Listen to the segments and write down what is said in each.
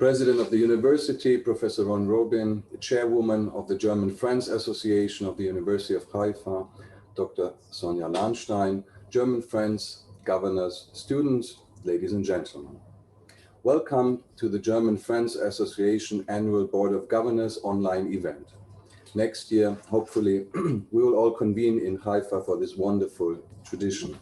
President of the University, Professor Ron Robin, the Chairwoman of the German Friends Association of the University of Haifa, Dr. Sonja Lahnstein, German friends, governors, students, ladies and gentlemen. Welcome to the German Friends Association Annual Board of Governors online event. Next year, hopefully, we will all convene in Haifa for this wonderful tradition.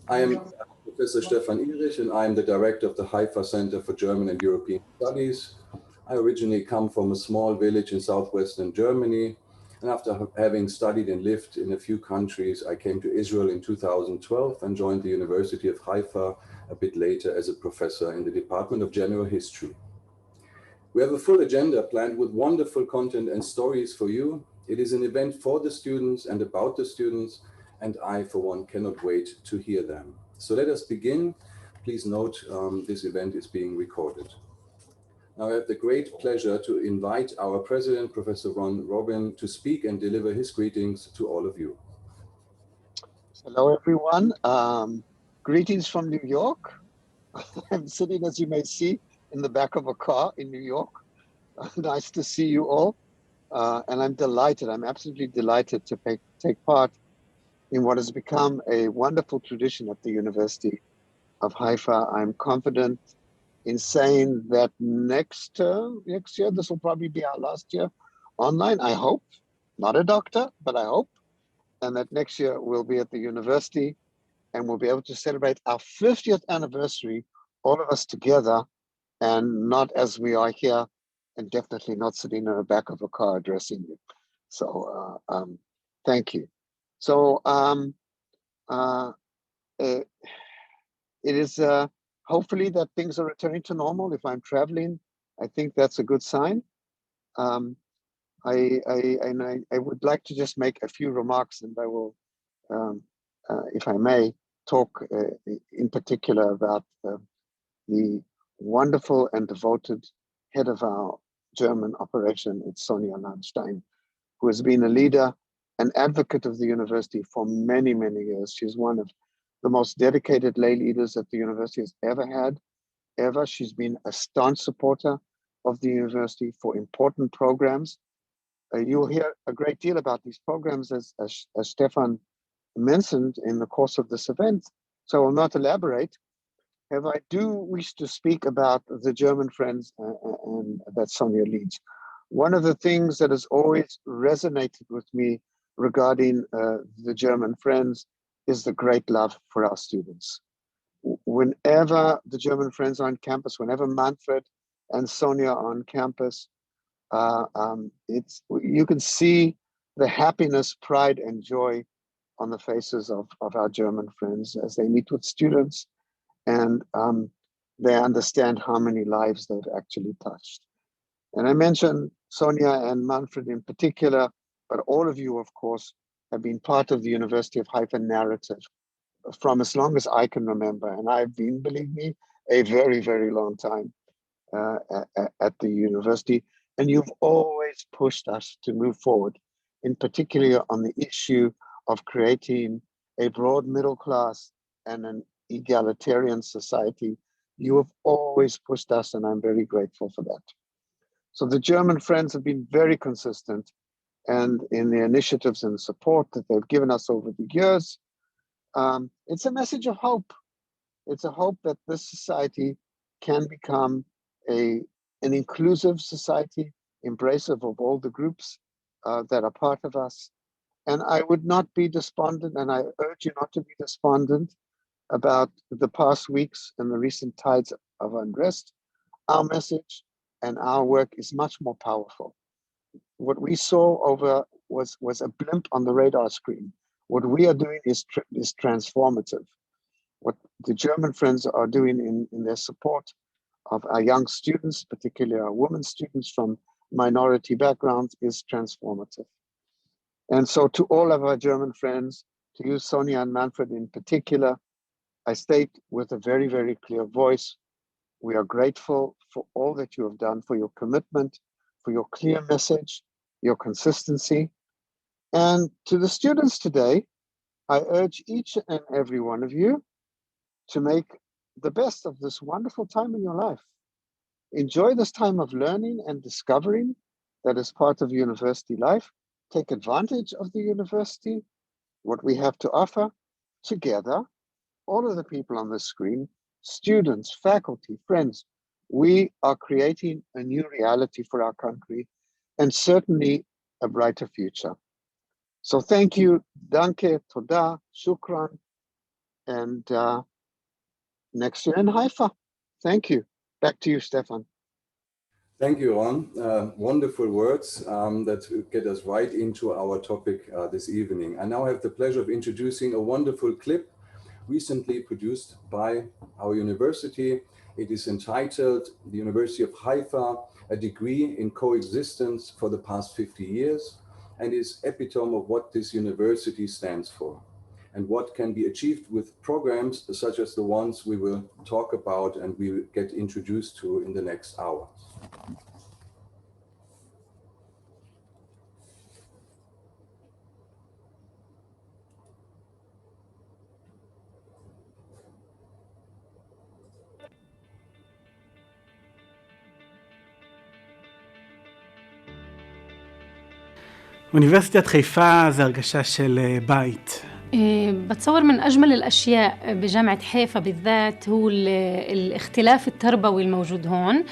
I am Professor Stefan Erich, and I am the director of the Haifa Center for German and European Studies. I originally come from a small village in southwestern Germany, and after having studied and lived in a few countries, I came to Israel in 2012 and joined the University of Haifa a bit later as a professor in the Department of General History. We have a full agenda planned with wonderful content and stories for you. It is an event for the students and about the students, and I, for one, cannot wait to hear them. So let us begin. Please note this event is being recorded. Now I have the great pleasure to invite our president, Professor Ron Robin, to speak and deliver his greetings to all of you. Hello, everyone. Greetings from New York. I'm sitting, as you may see, in the back of a car in New York. Nice to see you all. And I'm delighted, I'm absolutely delighted to take part in what has become a wonderful tradition at the University of Haifa. I'm confident in saying that next year, this will probably be our last year online, I hope. Not a doctor, but I hope. And that next year we'll be at the university and we'll be able to celebrate our 50th anniversary, all of us together, and not as we are here, and definitely not sitting in the back of a car addressing you. So thank you. So it is hopefully that things are returning to normal. If I'm traveling, I think that's a good sign. I would like to just make a few remarks, and I will, if I may, talk in particular about the wonderful and devoted head of our German operation, it's Sonja Lahnstein, who has been a leader, an advocate of the university for many, many years. She's one of the most dedicated lay leaders that the university has ever had, ever. She's been a staunch supporter of the university for important programs. You'll hear a great deal about these programs as Stefan mentioned in the course of this event, so I will not elaborate. However, I do wish to speak about the German Friends and that Sonja leads. One of the things that has always resonated with me regarding the German Friends is the great love for our students. Whenever the German Friends are on campus, whenever Manfred and Sonja are on campus, you can see the happiness, pride, and joy on the faces of our German friends as they meet with students, and they understand how many lives they've actually touched. And I mentioned Sonja and Manfred in particular, but all of you, of course, have been part of the University of Haifa narrative from as long as I can remember. And I've been, believe me, a very, very long time at the university. And you've always pushed us to move forward, in particular on the issue of creating a broad middle class and an egalitarian society. You have always pushed us, and I'm very grateful for that. So the German Friends have been very consistent, and in the initiatives and support that they've given us over the years, it's a message of hope. It's a hope that this society can become an inclusive society, embracive of all the groups that are part of us. And I would not be despondent, and I urge you not to be despondent about the past weeks and the recent tides of unrest. Our message and our work is much more powerful. What we saw was a blimp on the radar screen. What we are doing is transformative. What the German Friends are doing in their support of our young students, particularly our women students from minority backgrounds, is transformative. And so to all of our German friends, to you, Sonja and Manfred in particular, I state with a very, very clear voice, we are grateful for all that you have done, for your commitment, for your clear message, your consistency. And to the students today, I urge each and every one of you to make the best of this wonderful time in your life. Enjoy this time of learning and discovering that is part of university life. Take advantage of the university, what we have to offer together, all of the people on the screen, students, faculty, friends. We are creating a new reality for our country and certainly a brighter future. So thank you, danke, toda, shukran, and next year in Haifa. Thank you. Back to you, Stefan. Thank you, Ron. Wonderful words that get us right into our topic this evening. I now have the pleasure of introducing a wonderful clip recently produced by our university. It is entitled The University of Haifa, a degree in coexistence for the past 50 years, and is epitome of what this university stands for and what can be achieved with programs such as the ones we will talk about and we will get introduced to in the next hour. אוניברסיטת חיפה זה הרגשה של בית. بتصور من أجمل الأشياء بجامعة حيفا بالذات هو الاختلاف التربوي الموجود هون.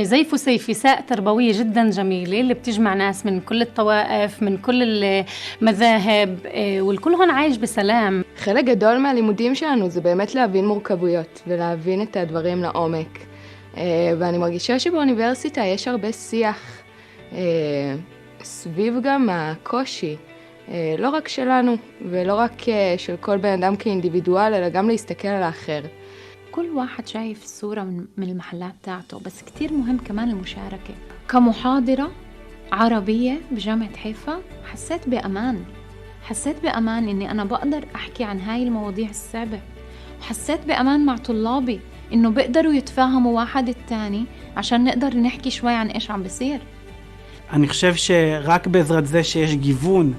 زي فسيفساء تربوية جدا جميلة اللي بتجمع ناس من كل الطوائف من كل المذاهب والكل هون عايش بسلام. חלק גדול מהלימודים שלנו זה באמת להבין מורכבויות ולהבין את הדברים לעומק. ואני מרגישה שבאוניברסיטה יש הרבה שיח סביב גם הקושי. לא רק שלנו, ולא רק של כל בן אדם כאינדיבידואל, אלא גם להסתכל על האחר. كل واحد شايف صورة من المحلات تاعته، بس كتير مهم كمان المشاركة. كمحاضرة عربية بجامعة حيفا حسيت بأمان إني أنا بقدر أحكي عن هاي المواضيع الصعبة، وحسيت بأمان مع طلابي إنه بيقدروا يتفاهموا واحد التاني عشان نقدر نحكي شوي عن إيش عم بيصير. אני חושב שרק בעזרת זה שיש גיוון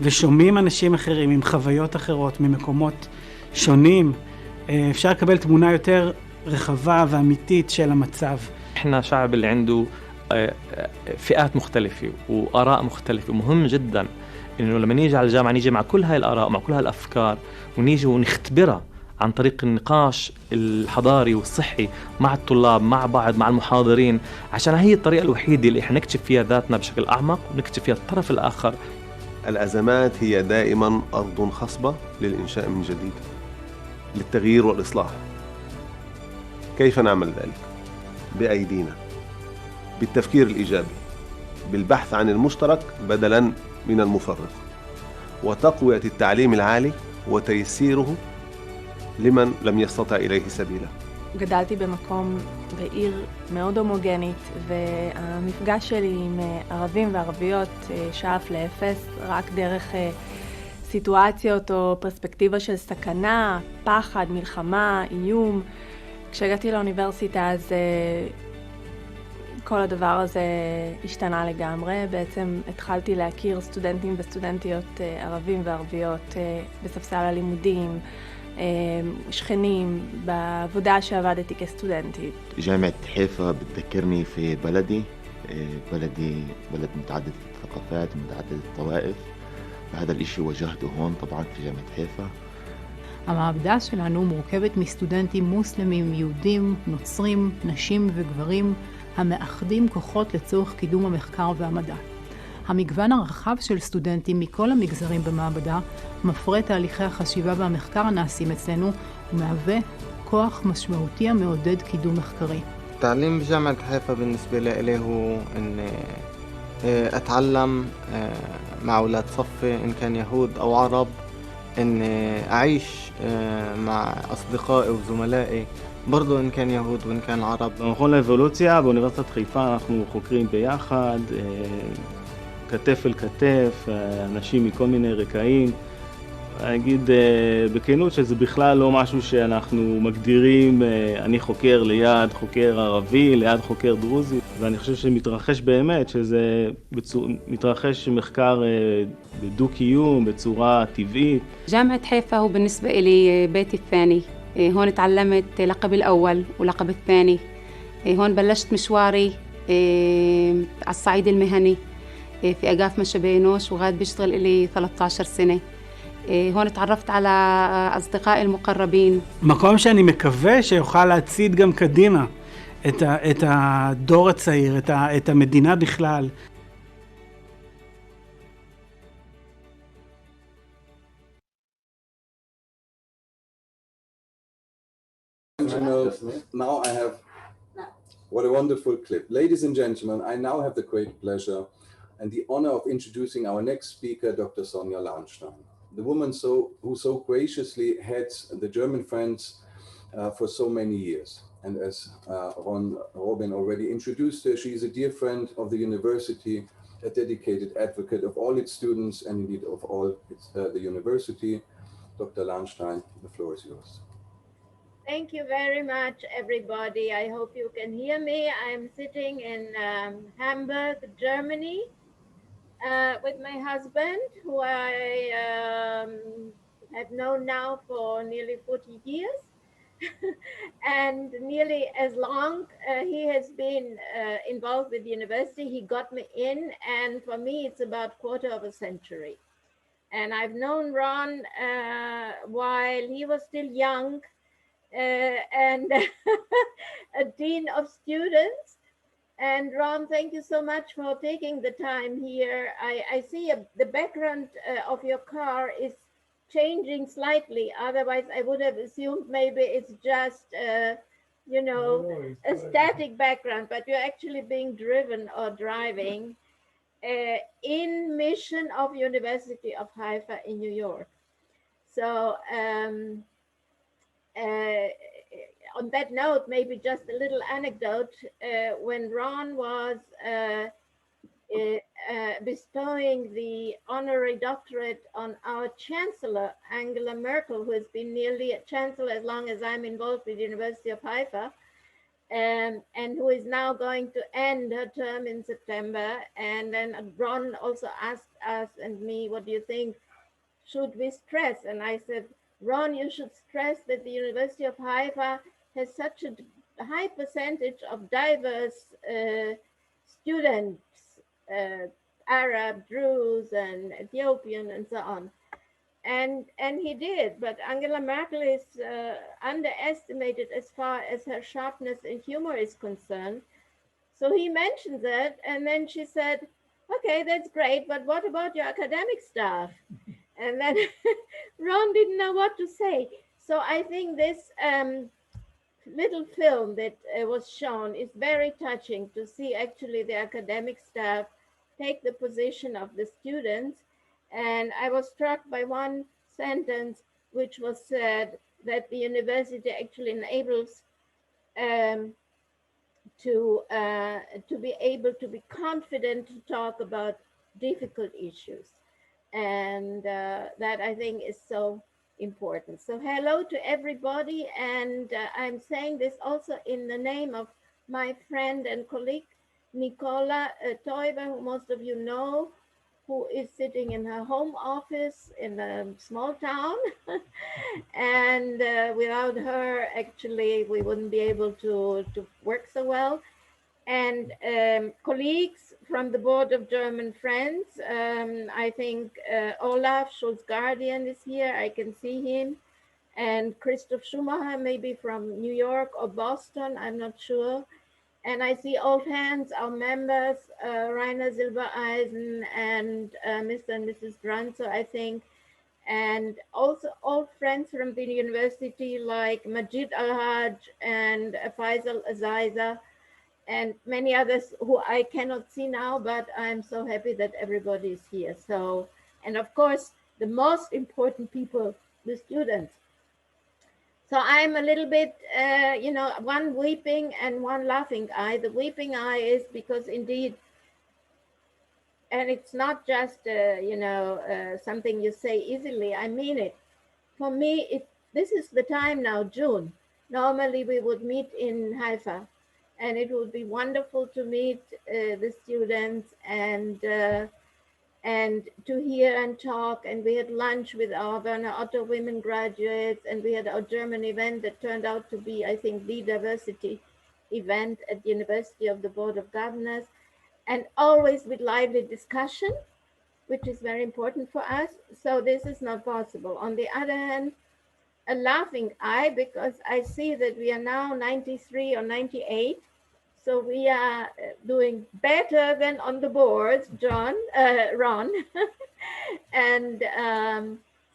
ושומעים אנשים אחרים עם חוויות אחרות ממקומות שונים, אפשר לקבל תמונה יותר רחבה ואמיתית של המצב. احنا شعب اللي عنده فئات مختلفة وآراء مختلفة، ومهم جدا إنه لما نيجي على الجامعة نيجي مع كل هاي الآراء ومع كل هاي الأفكار ونيجي ونختبرها عن طريق النقاش الحضاري والصحي مع الطلاب مع بعض مع المحاضرين، عشان هي الطريقة الوحيدة اللي احنا نكتشف فيها ذاتنا بشكل أعمق ونكتشف فيها الطرف الآخر. الأزمات هي دائما أرض خصبة للإنشاء من جديد، للتغيير والإصلاح. كيف نعمل ذلك؟ بأيدينا، بالتفكير الإيجابي، بالبحث عن المشترك بدلا من المفرق، وتقوية التعليم العالي وتيسيره لمن لم يستطع إليه سبيلا. גדלתי במקום בעיר מאוד הומוגנית, והמפגש שלי עם ערבים וערביות שאף לאפס רק דרך סיטואציות או פרספקטיבה של סכנה, פחד, מלחמה, איום. כשהגעתי לאוניברסיטה אז כל הדבר הזה השתנה לגמרי. בעצם התחלתי להכיר סטודנטים וסטודנטיות ערבים וערביות בספסל הלימודים, שכנים, בעבודה שעבדתי כסטודנטית. جامعة حيفا بتذكرني في بلدي بلد متعدد الثقافات ومتعدد الطوائف، وهذا الاشي واجهته هون طبعا في جامعة حيفا. המעבדה שלנו מורכבת מסטודנטים מוסלמים, יהודים, נוצרים, נשים וגברים המאחדים כוחות לצורך קידום המחקר והמדע. המגוון הרחב של סטודנטים מכל המגזרים במעבדה מפרה תהליכי החשיבה והמחקר הנעשים אצלנו ומהווה كوخ משמעותי המעודד קידום מחקרי. التعليم بجامعة حيفا بالنسبة لي هو أن أتعلم مع أولاد صفي إن كان يهود أو عرب، أن أعيش مع أصدقائي وزملائي برضو إن كان يهود وإن كان عرب. במכון לאבולוציה באוניברסיטת חיפה אנחנו חוקרים ביחד, כתף אל כתף, אנשים מכל מיני רקעים. אני אגיד בכנות שזה בכלל לא משהו שאנחנו מגדירים, אני חוקר ליד חוקר ערבי, ליד חוקר דרוזי, ואני חושב שמתרחש באמת, שזה מתרחש מחקר בדו-קיום, בצורה טבעית. جامعة حيفا هو بالنسبة إلي بيتي الثاني، هون تعلمت لقب الأول ولقب الثاني. هون بلشت مشواري على الصعيد المهني في أقاف مشابينوش، وغاد بيشتغل لي 13 سنة. هون تعرفت على أصدقائي المقربين. מקום שאני מקווה שיוכל להצעיד גם קדימה את הדור הצעיר, את המדינה בכלל. Now I have, what a wonderful clip. Ladies and gentlemen, I now have the great pleasure and the honor of introducing our next speaker, Dr. Sonja Lahnstein, the woman who so graciously heads the German Friends for so many years. And as Robin already introduced her, she is a dear friend of the university, a dedicated advocate of all its students and indeed of all the university. Dr. Lahnstein, the floor is yours. Thank you very much, everybody. I hope you can hear me. I'm sitting in Hamburg, Germany, with my husband, who I have known now for nearly 40 years. And nearly as long he has been involved with the university. He got me in, and for me it's about a quarter of a century. And I've known Ron while he was still young, and a dean of students. And Ron, thank you so much for taking the time here. I see the background of your car is changing slightly. Otherwise, I would have assumed maybe it's just, a static background, but you're actually being driven or driving in mission of University of Haifa in New York. So on that note, maybe just a little anecdote. When Ron was bestowing the honorary doctorate on our chancellor, Angela Merkel, who has been nearly a chancellor as long as I'm involved with the University of Haifa, and who is now going to end her term in September. And then Ron also asked us and me, what do you think? Should we stress? And I said, Ron, you should stress that the University of Haifa has such a high percentage of diverse students, Arab, Druze, and Ethiopian, and so on. And he did, but Angela Merkel is underestimated as far as her sharpness and humor is concerned. So he mentioned that, and then she said, okay, that's great, but what about your academic staff? And then Ron didn't know what to say. So I think this little film that was shown is very touching to see actually the academic staff take the position of the students. And I was struck by one sentence which was said that the university actually enables to be able to be confident to talk about difficult issues. And that I think is so important. So hello to everybody, and I'm saying this also in the name of my friend and colleague Nicola Teuber, who most of you know, who is sitting in her home office in a small town. And without her, actually, we wouldn't be able to work so well. And colleagues from the Board of German Friends, I think Olaf Schulz-Guardian is here, I can see him, and Christoph Schumacher, maybe from New York or Boston, I'm not sure. And I see old hands, our members, Rainer Silbereisen and Mr. and Mrs. Branzo, I think, and also old friends from the university like Majid Al-Haj and Faisal Azaiza, and many others who I cannot see now, but I'm so happy that everybody is here. So, and of course, the most important people, the students. So I'm a little bit, one weeping and one laughing eye. The weeping eye is because indeed, and it's not just, something you say easily, I mean it. For me, this is the time now, June. Normally we would meet in Haifa. And it would be wonderful to meet the students and and to hear and talk. And we had lunch with our Werner Otto women graduates, and we had our German event that turned out to be, I think, the diversity event at the University of the Board of Governors, and always with lively discussion, which is very important for us. So this is not possible. On the other hand, a laughing eye, because I see that we are now 93 or 98. So we are doing better than on the boards, Ron. And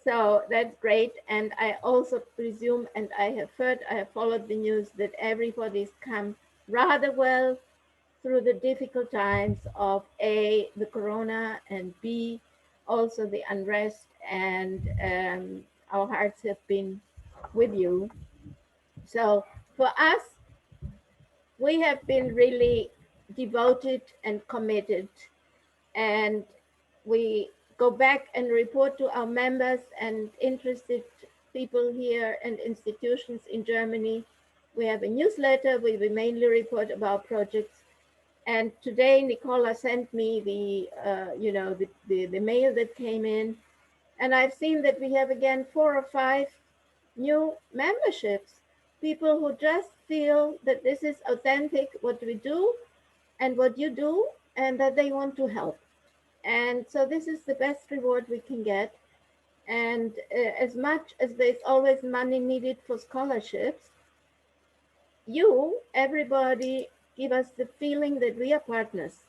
so that's great. And I also presume, and I have followed the news that everybody's come rather well through the difficult times of A, the corona, and B, also the unrest. And our hearts have been with you. So for us, we have been really devoted and committed, and we go back and report to our members and interested people here and institutions in Germany. We have a newsletter where we mainly report about projects. And today Nicola sent me the mail that came in, and I've seen that we have again 4 or 5 new memberships, people who just feel that this is authentic, what we do and what you do, and that they want to help. And so this is the best reward we can get. And as much as there's always money needed for scholarships, everybody, give us the feeling that we are partners.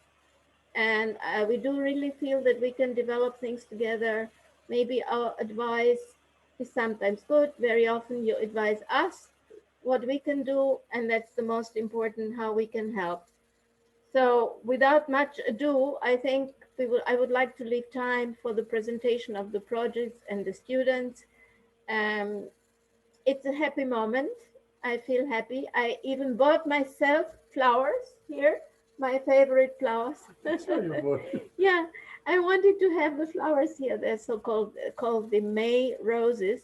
And we do really feel that we can develop things together. Maybe our advice is sometimes good. Very often you advise us what we can do, and that's the most important, how we can help. So without much ado, I think I would like to leave time for the presentation of the projects and the students. It's a happy moment. I feel happy. I even bought myself flowers here, my favorite flowers. Yeah, I wanted to have the flowers here. They're called the May roses,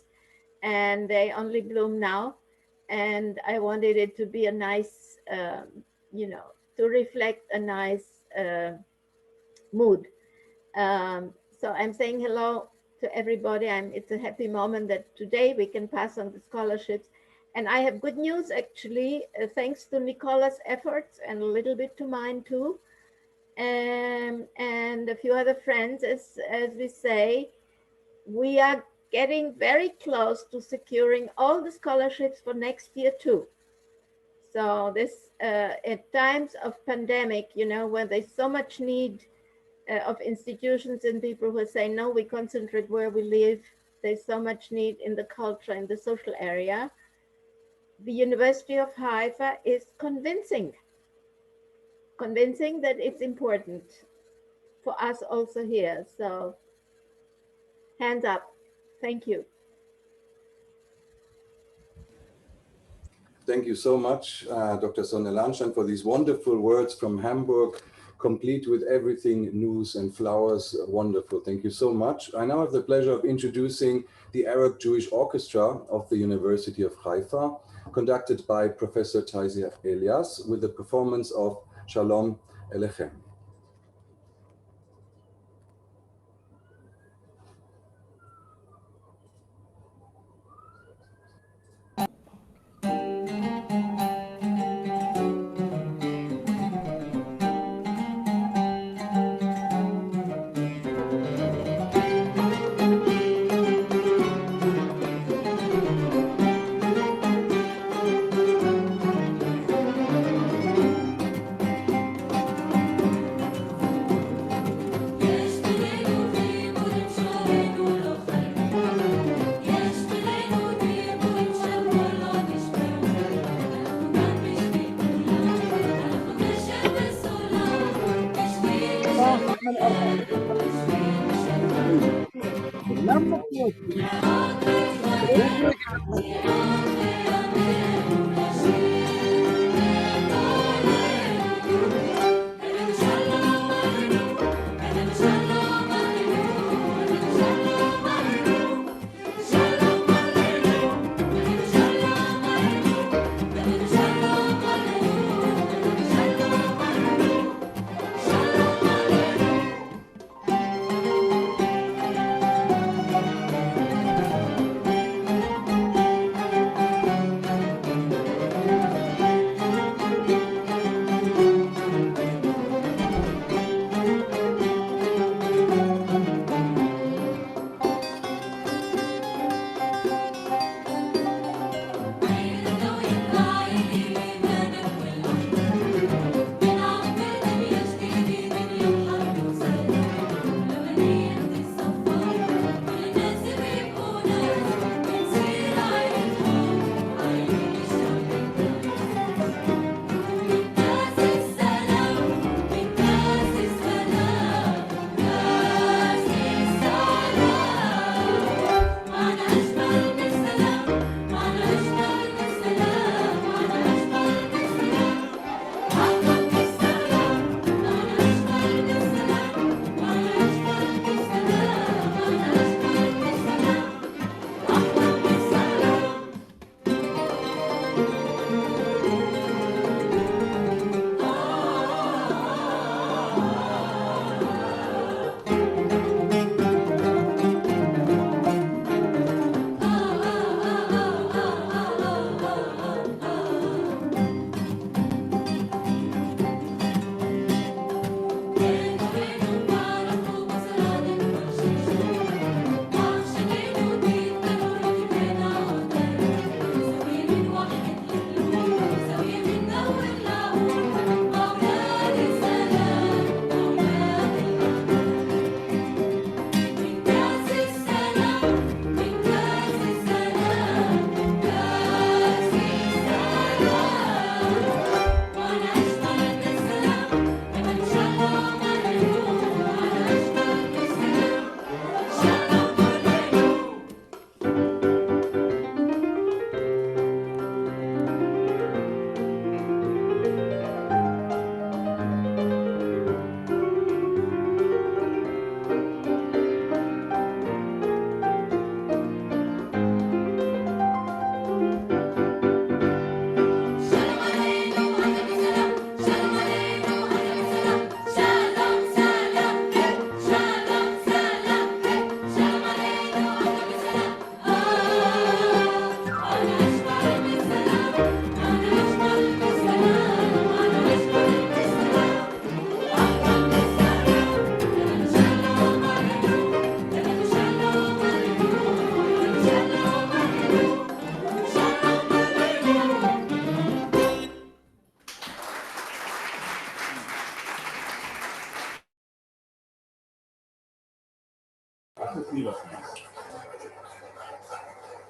and they only bloom now. And I wanted it to be a nice, to reflect a nice mood. So I'm saying hello to everybody. It's a happy moment that today we can pass on the scholarships. And I have good news, actually, thanks to Nicola's efforts and a little bit to mine too. And a few other friends, as we say, we are getting very close to securing all the scholarships for next year too. So this, at times of pandemic, when there's so much need of institutions and people who say, no, we concentrate where we live. There's so much need in the culture, in the social area. The University of Haifa is convincing that it's important for us also here. So hands up. Thank you. Thank you so much, Dr. Sonja Lahnstein, for these wonderful words from Hamburg, complete with everything, news and flowers. Wonderful. Thank you so much. I now have the pleasure of introducing the Arab Jewish Orchestra of the University of Haifa, conducted by Professor Taizia Elias, with the performance of Shalom Elechem.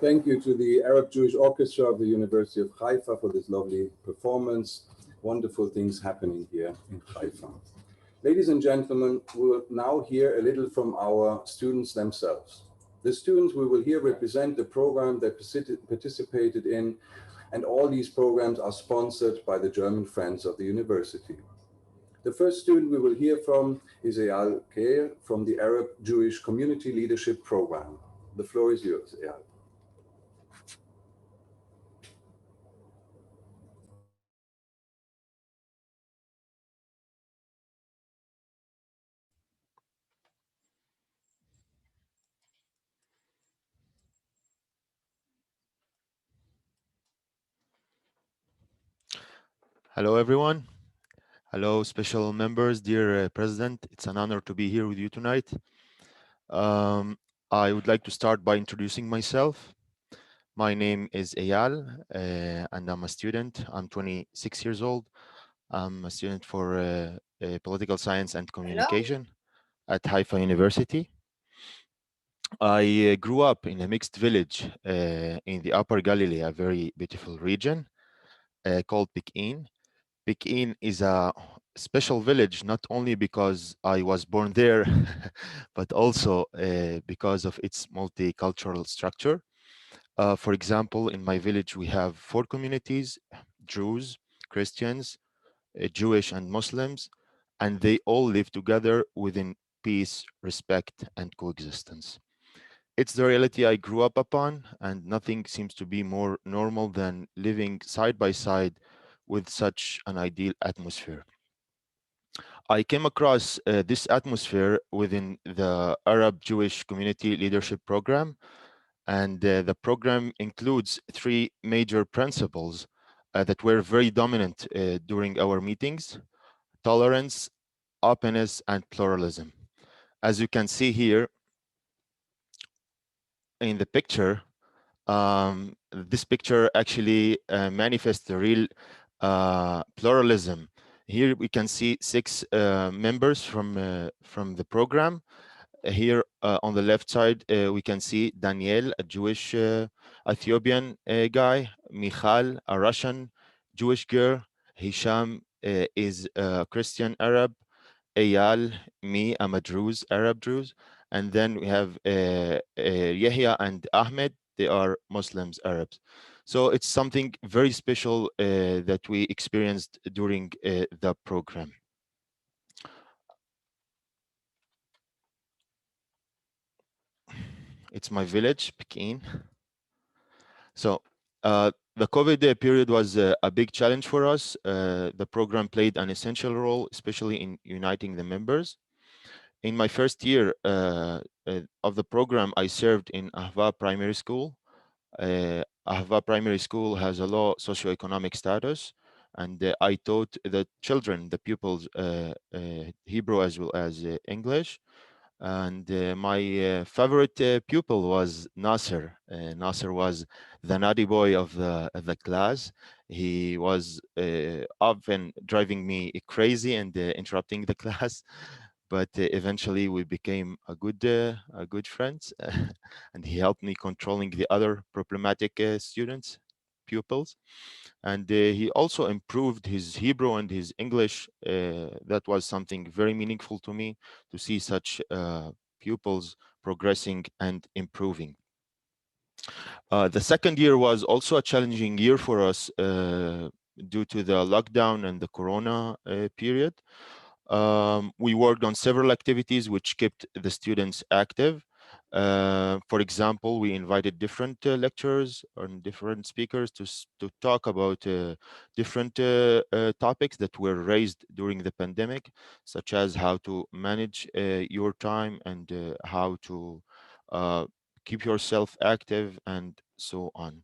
Thank you to the Arab Jewish Orchestra of the University of Haifa for this lovely performance. Wonderful things happening here in Haifa. Ladies and gentlemen, we will now hear a little from our students themselves. The students we will hear represent the program they participated in, and all these programs are sponsored by the German Friends of the University. The first student we will hear from is Eyal Keir from the Arab Jewish Community Leadership Program. The floor is yours, Eyal. Hello, everyone. Hello, special members, dear President. It's an honor to be here with you tonight. I would like to start by introducing myself. My name is Eyal, and I'm a student. I'm 26 years old. I'm a student for political science and communication at Haifa University. I grew up in a mixed village in the Upper Galilee, a very beautiful region called Pikin. Pikin is a special village, not only because I was born there, but also because of its multicultural structure. For example, in my village, we have 4 communities: Jews, Christians, Jewish, and Muslims, and they all live together within peace, respect, and coexistence. It's the reality I grew up upon, and nothing seems to be more normal than living side by side with such an ideal atmosphere. I came across this atmosphere within the Arab Jewish Community Leadership Program, and the program includes 3 major principles that were very dominant during our meetings: tolerance, openness, and pluralism. As you can see here in the picture, this picture actually manifests the real pluralism. Here we can see 6 members from the program. Here on the left side, we can see Daniel, a Jewish Ethiopian guy, Michal, a Russian Jewish girl, Hisham is a Christian Arab, Eyal, me, I'm a Druze, Arab Druze, and then we have Yahya and Ahmed, they are Muslims, Arabs. So it's something very special that we experienced during the program. It's my village, Pekin. So The COVID period was a big challenge for us. The program played an essential role, especially in uniting the members. In my first year of the program, I served in Haifa Primary School. Haifa Primary School has a low socioeconomic status, and I taught the children, the pupils, Hebrew as well as English. And my favorite pupil was Nasser. Nasser was the naughty boy of the class. He was often driving me crazy and interrupting the class, but eventually we became a good friends, and he helped me controlling the other problematic students, pupils. And he also improved his Hebrew and his English. That was something very meaningful to me, to see such pupils progressing and improving. The second year was also a challenging year for us due to the lockdown and the Corona period. We worked on several activities which kept the students active. For example, we invited different lecturers and different speakers to talk about different topics that were raised during the pandemic, such as how to manage your time and how to keep yourself active and so on.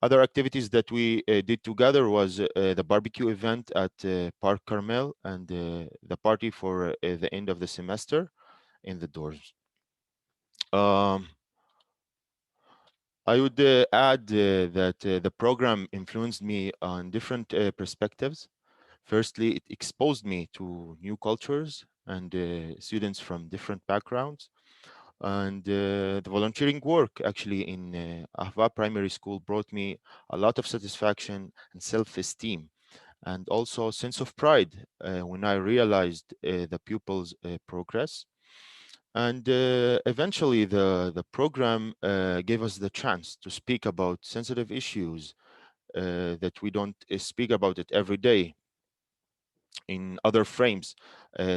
Other activities that we did together was the barbecue event at Park Carmel and the party for the end of the semester in the doors. I would add that the program influenced me on different perspectives. Firstly, it exposed me to new cultures and students from different backgrounds. And the volunteering work actually in Ahva Primary School brought me a lot of satisfaction and self-esteem, and also a sense of pride when I realized the pupils' progress. And eventually the program gave us the chance to speak about sensitive issues that we don't speak about it every day in other frames,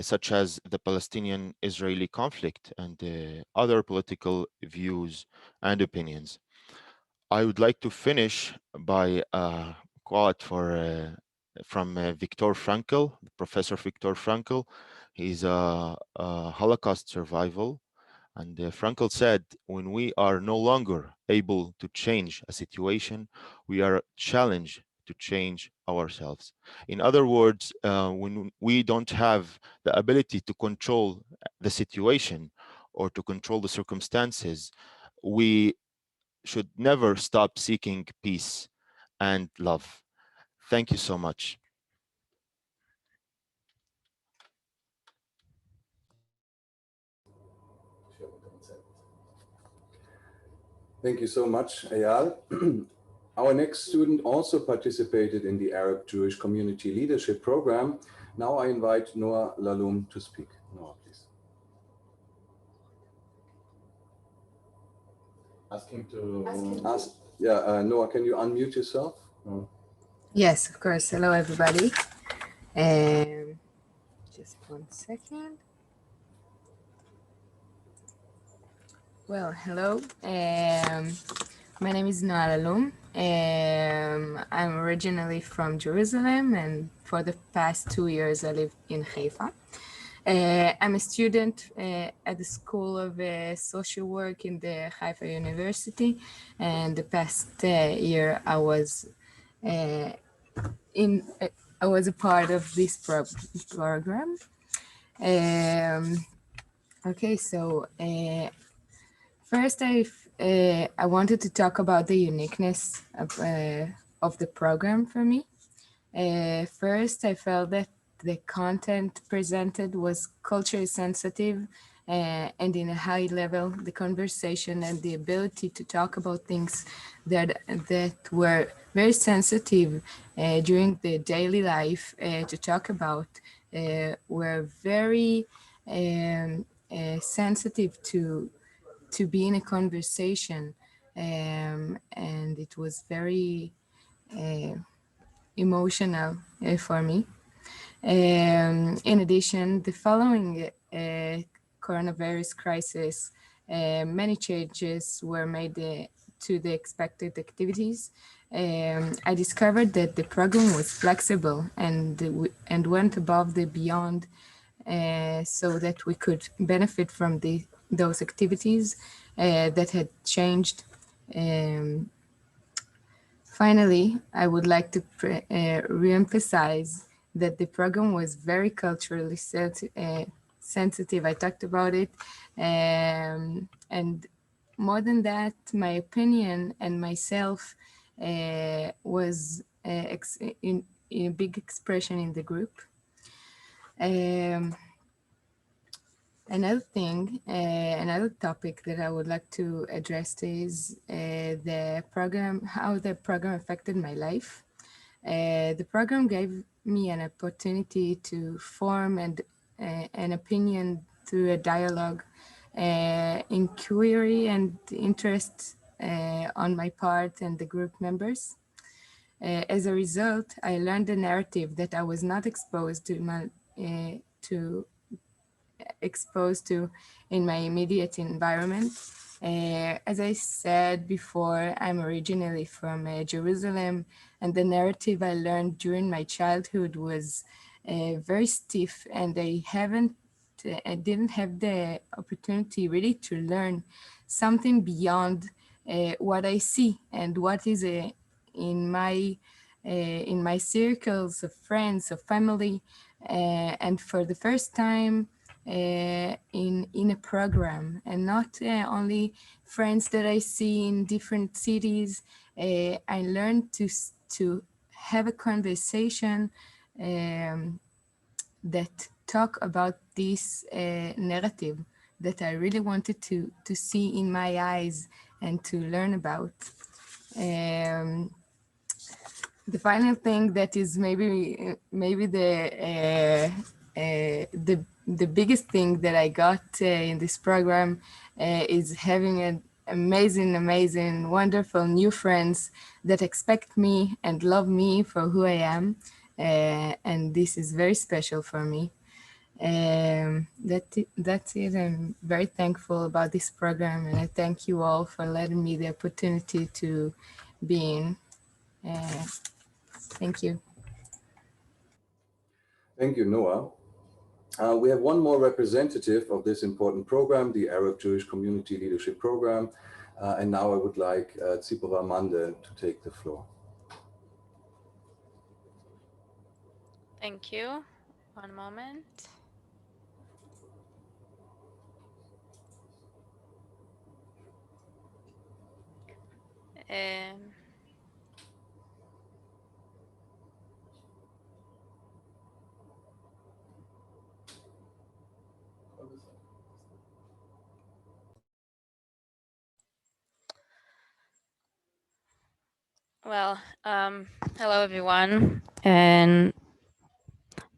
such as the Palestinian-Israeli conflict and other political views and opinions. I would like to finish by a quote from Viktor Frankl, Professor Viktor Frankl. He's a Holocaust survivor. And Frankl said, when we are no longer able to change a situation, we are challenged to change ourselves. In other words, when we don't have the ability to control the situation or to control the circumstances, we should never stop seeking peace and love. Thank you so much. Thank you so much, Eyal. Our next student also participated in the Arab Jewish Community Leadership Program. Now I invite Noah Lalum to speak. Noah, please. Ask him to... Noah, can you unmute yourself? No. Yes, of course. Hello, everybody. Just 1 second. Well, hello. My name is Noah Lalum. I'm originally from Jerusalem, and for the past 2 years, I live in Haifa. I'm a student at the School of Social Work in the Haifa University, and the past year I was a part of this program. Okay, so first I wanted to talk about the uniqueness of the program for me. First, I felt that the content presented was culturally sensitive and in a high level, the conversation and the ability to talk about things that were very sensitive during the daily life to talk about were very sensitive to be in a conversation, and it was very emotional for me. In addition, the following coronavirus crisis, many changes were made to the expected activities, I discovered that the program was flexible and went above the beyond so that we could benefit from those activities that had changed. Finally, I would like to re-emphasize that the program was very culturally sensitive. I talked about it. And more than that, my opinion and myself was in a big expression in the group. Another thing, another topic that I would like to address is the program, how the program affected my life. The program gave me an opportunity to form an opinion through a dialogue, inquiry and interest on my part and the group members. As a result, I learned a narrative that I was not exposed to in my immediate environment. As I said before, I'm originally from Jerusalem, and the narrative I learned during my childhood was very stiff, and I didn't have the opportunity really to learn something beyond what I see and what is in my circles of friends, of family, and for the first time in a program, and not only friends that I see in different cities. I learned to have a conversation that talk about this narrative that I really wanted to see in my eyes and to learn about. The final thing that is maybe the biggest thing that I got in this program is having an amazing, wonderful new friends that expect me and love me for who I am. And this is very special for me. That's it. I'm very thankful about this program, and I thank you all for letting me the opportunity to be in. Thank you. Thank you, Noah. We have one more representative of this important program, the Arab Jewish Community Leadership Program. And now I would like Tzipora Mande to take the floor. Thank you. One moment. Well, hello everyone, and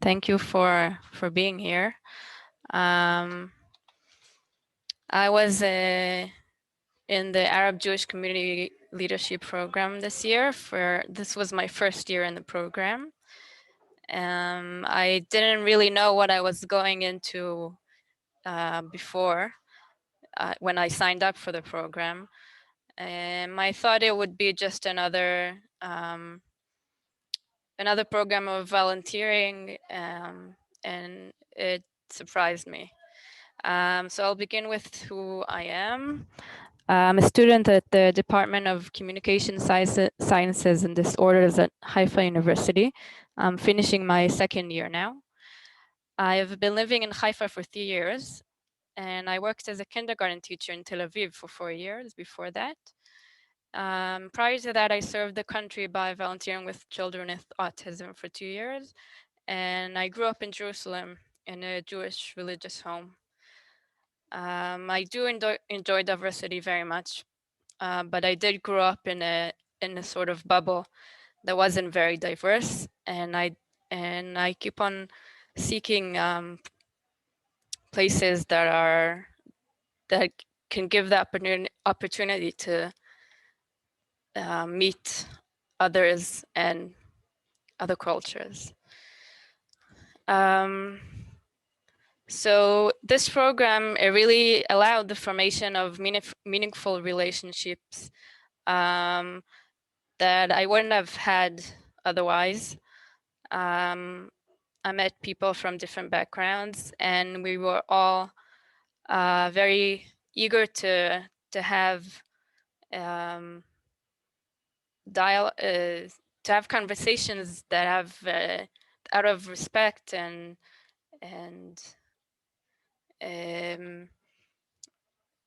thank you for being here. I was in the Arab Jewish Community Leadership Program this year. This was my first year in the program. I didn't really know what I was going into before when I signed up for the program. I thought it would be just another program of volunteering, and it surprised me. So I'll begin with who I am. I'm a student at the Department of Communication Sciences and Disorders at Haifa University. I'm finishing my second year now. I've been living in Haifa for 3 years, and I worked as a kindergarten teacher in Tel Aviv for 4 years before that. Prior to that, I served the country by volunteering with children with autism for 2 years, and I grew up in Jerusalem in a Jewish religious home. I do enjoy diversity very much, but I did grow up in a sort of bubble that wasn't very diverse, and I keep on seeking places that can give the opportunity to meet others and other cultures. So this program, it really allowed the formation of meaningful relationships that I wouldn't have had otherwise. I met people from different backgrounds, and we were all very eager to have to have conversations that have out of respect and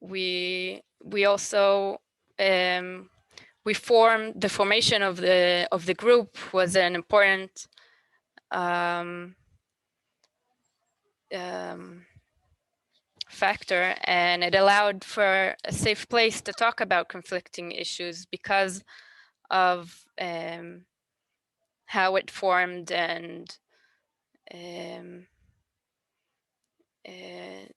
we also we formed the formation of the group was an important factor, and it allowed for a safe place to talk about conflicting issues because of how it formed, and it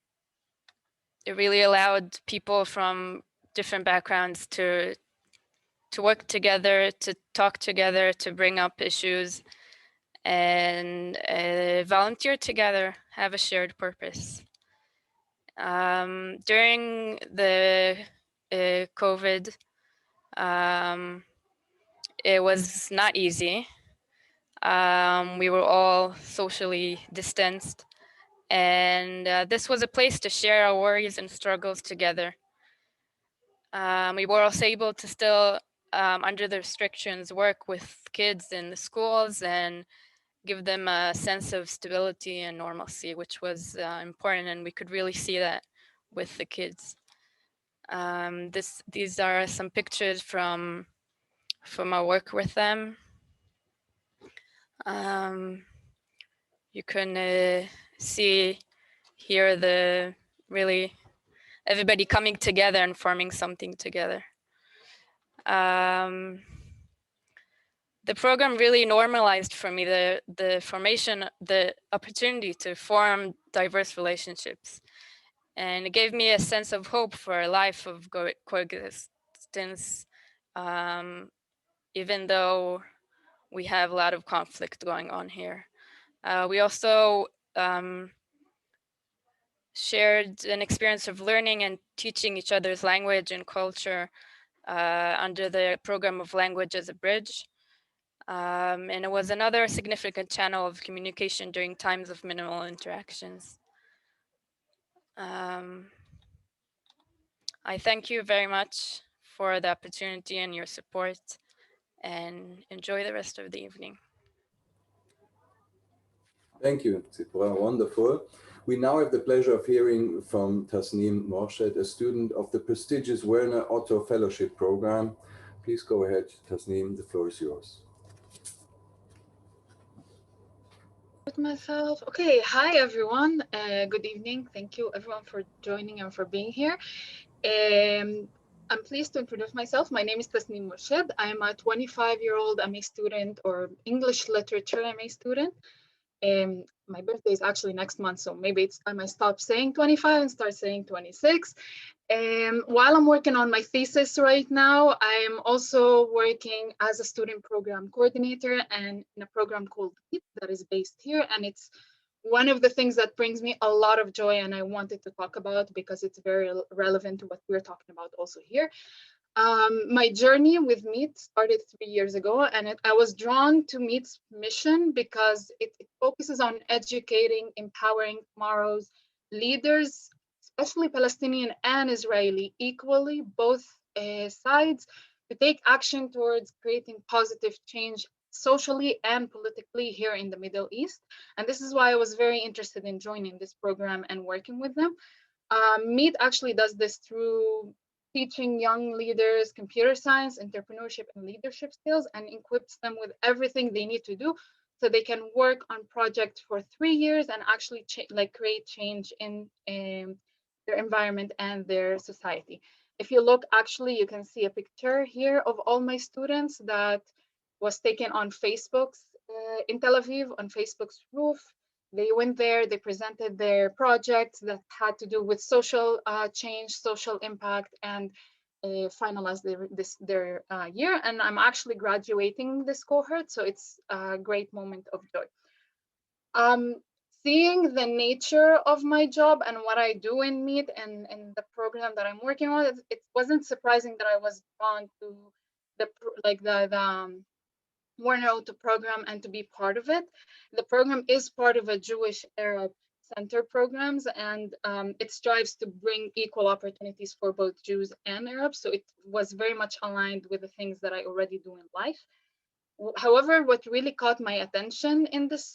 really allowed people from different backgrounds to work together, to talk together, to bring up issues, and volunteer together, have a shared purpose. During the COVID, it was not easy. We were all socially distanced, and this was a place to share our worries and struggles together. We were also able to still, under the restrictions, work with kids in the schools and give them a sense of stability and normalcy, which was important, and we could really see that with the kids. These are some pictures from our work with them. You can see here the really everybody coming together and forming something together. The program really normalized for me the formation, the opportunity to form diverse relationships. And it gave me a sense of hope for a life of coexistence, even though we have a lot of conflict going on here. We also shared an experience of learning and teaching each other's language and culture under the program of Language as a Bridge. And it was another significant channel of communication during times of minimal interactions. I thank you very much for the opportunity and your support, and enjoy the rest of the evening. Thank you, Tzipora, wonderful. We now have the pleasure of hearing from Tasneem Morshed, a student of the prestigious Werner Otto Fellowship Program. Please go ahead, Tasneem, the floor is yours. Myself. Okay, hi everyone. Good evening. Thank you everyone for joining and for being here. I'm pleased to introduce myself. My name is Tasneem Morshed. I'm a 25-year-old MA student, or English Literature MA student. My birthday is actually next month, so maybe it's time I stop saying 25 and start saying 26. While I'm working on my thesis right now, I'm also working as a student program coordinator and in a program called HEAT that is based here. And it's one of the things that brings me a lot of joy, and I wanted to talk about because it's very relevant to what we're talking about also here. My journey with MEET started 3 years ago, and I was drawn to MEET's mission because it focuses on educating, empowering tomorrow's leaders, especially Palestinian and Israeli equally, both sides, to take action towards creating positive change socially and politically here in the Middle East. And this is why I was very interested in joining this program and working with them. MEET actually does this through teaching young leaders computer science, entrepreneurship, and leadership skills, and equips them with everything they need to do so they can work on projects for 3 years and actually create change in their environment and their society. If you look, actually, you can see a picture here of all my students that was taken on Facebook's in Tel Aviv, on Facebook's roof. They went there, they presented their projects that had to do with social change, social impact, and finalized their year. And I'm actually graduating this cohort, so it's a great moment of joy. Seeing the nature of my job and what I do in MEET and the program that I'm working on, it wasn't surprising that I was drawn to Warner Auto program and to be part of it. The program is part of a Jewish Arab Center programs, and it strives to bring equal opportunities for both Jews and Arabs. So it was very much aligned with the things that I already do in life. However, what really caught my attention in this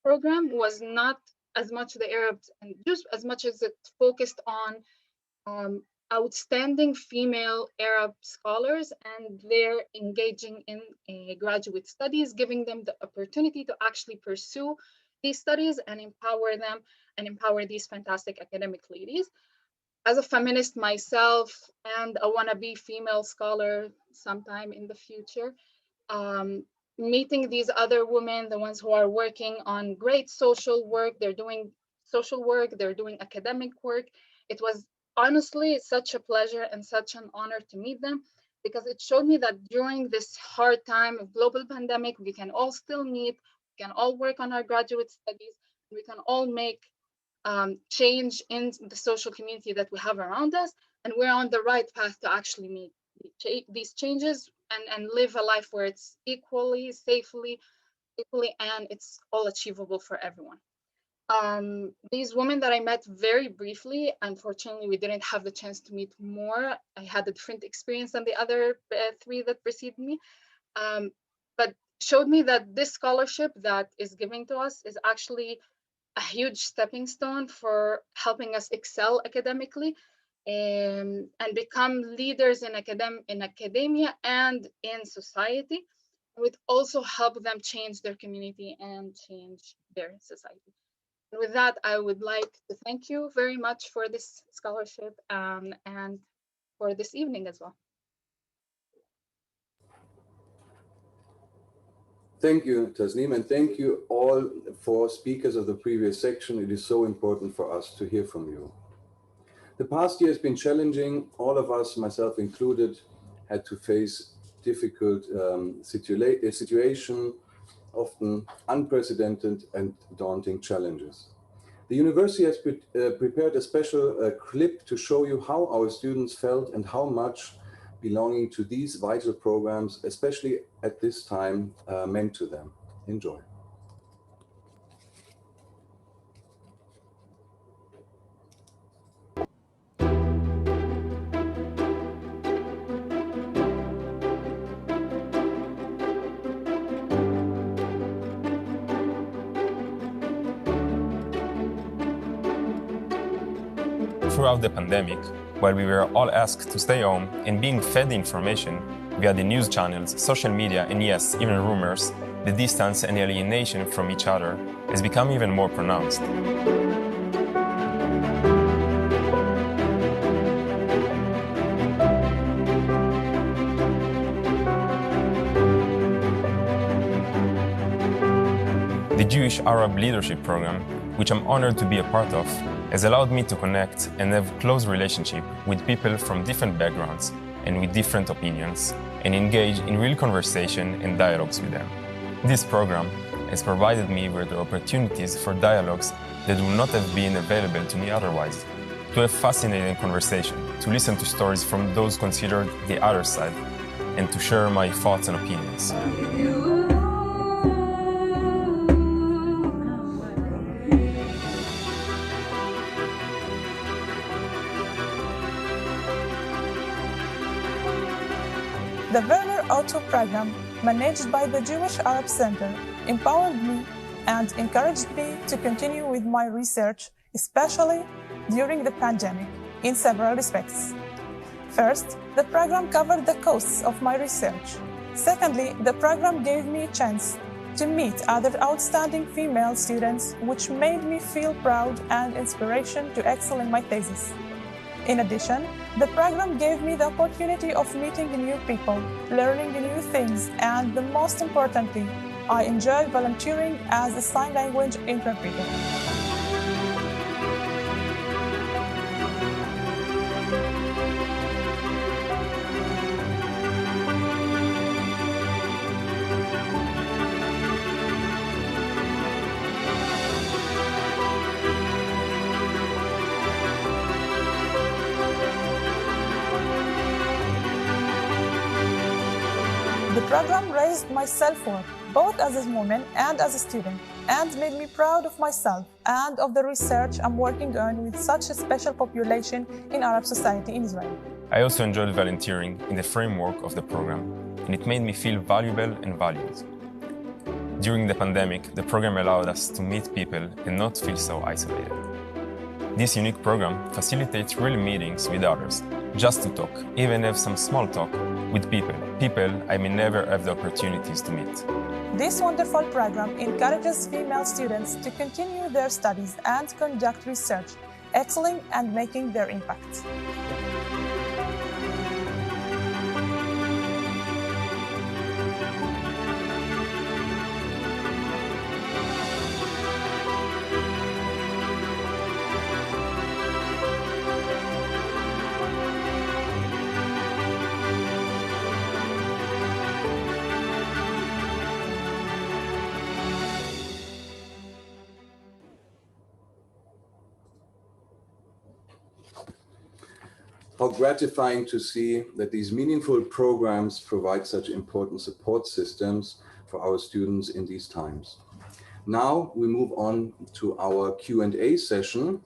program was not as much the Arabs and Jews, as much as it focused on outstanding female Arab scholars and their engaging in graduate studies, giving them the opportunity to actually pursue these studies and empower them and empower these fantastic academic ladies. As a feminist myself and a wannabe female scholar sometime in the future, meeting these other women, the ones who are working on great social work, they're doing social work, they're doing academic work. It was honestly such a pleasure and such an honor to meet them, because it showed me that during this hard time of global pandemic, we can all still meet, we can all work on our graduate studies, we can all make change in the social community that we have around us, and we're on the right path to actually make these changes and live a life where it's equally, safely, and it's all achievable for everyone. These women that I met very briefly, unfortunately, we didn't have the chance to meet more. I had a different experience than the other three that preceded me, but showed me that this scholarship that is given to us is actually a huge stepping stone for helping us excel academically and become leaders in academia and in society. It would also help them change their community and change their society. And with that, I would like to thank you very much for this scholarship and for this evening as well. Thank you, Tasneem, and thank you all for speakers of the previous section. It is so important for us to hear from you. The past year has been challenging. All of us, myself included, had to face difficult situation, often unprecedented and daunting challenges. The university has prepared a special clip to show you how our students felt and how much belonging to these vital programs, especially at this time, meant to them. Enjoy. Throughout the pandemic, while we were all asked to stay home and being fed information via the news channels, social media, and yes, even rumors, the distance and alienation from each other has become even more pronounced. The Jewish Arab Leadership Program, which I'm honored to be a part of, has allowed me to connect and have close relationship with people from different backgrounds and with different opinions, and engage in real conversation and dialogues with them. This program has provided me with the opportunities for dialogues that would not have been available to me otherwise, to have fascinating conversation, to listen to stories from those considered the other side, and to share my thoughts and opinions. The Warner Auto program, managed by the Jewish Arab Center, empowered me and encouraged me to continue with my research, especially during the pandemic, in several respects. First, the program covered the costs of my research. Secondly, the program gave me a chance to meet other outstanding female students, which made me feel proud and inspiration to excel in my thesis. In addition, the program gave me the opportunity of meeting new people, learning new things, and most importantly, I enjoyed volunteering as a sign language interpreter. program raised my self-worth, both as a woman and as a student, and made me proud of myself and of the research I'm working on with such a special population in Arab society in Israel. I also enjoyed volunteering in the framework of the program, and it made me feel valuable and valued. During the pandemic, the program allowed us to meet people and not feel so isolated. This unique program facilitates real meetings with others, just to talk, even have some small talk with people I may never have the opportunities to meet. This wonderful program encourages female students to continue their studies and conduct research, excelling and making their impact. How gratifying to see that these meaningful programs provide such important support systems for our students in these times. Now we move on to our Q&A session.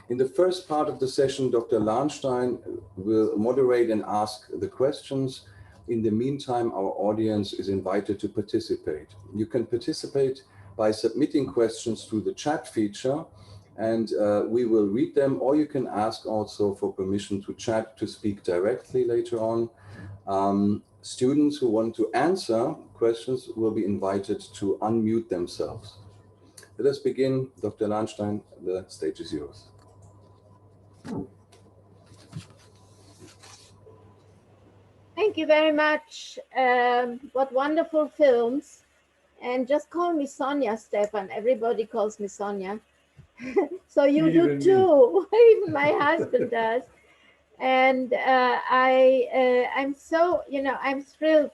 In the first part of the session, Dr. Lahnstein will moderate and ask the questions. In the meantime, our audience is invited to participate. You can participate by submitting questions through the chat feature, and we will read them, or you can ask also for permission to chat to speak directly later on. Students who want to answer questions will be invited to unmute themselves. Let us begin. Dr. Lahnstein, the stage is yours. Thank you very much. What wonderful films. And just call me Sonia, Stefan. Everybody calls me Sonia. So you do too. Even my husband does. And I'm so, I'm thrilled.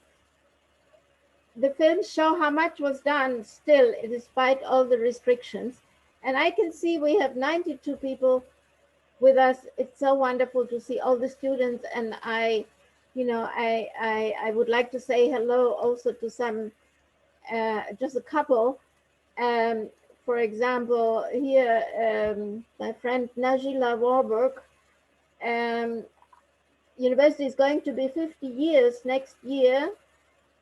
The films show how much was done still, despite all the restrictions. And I can see we have 92 people with us. It's so wonderful to see all the students. And I would like to say hello also to some, just a couple. For example, here, my friend Najila Warburg, university is going to be 50 years next year.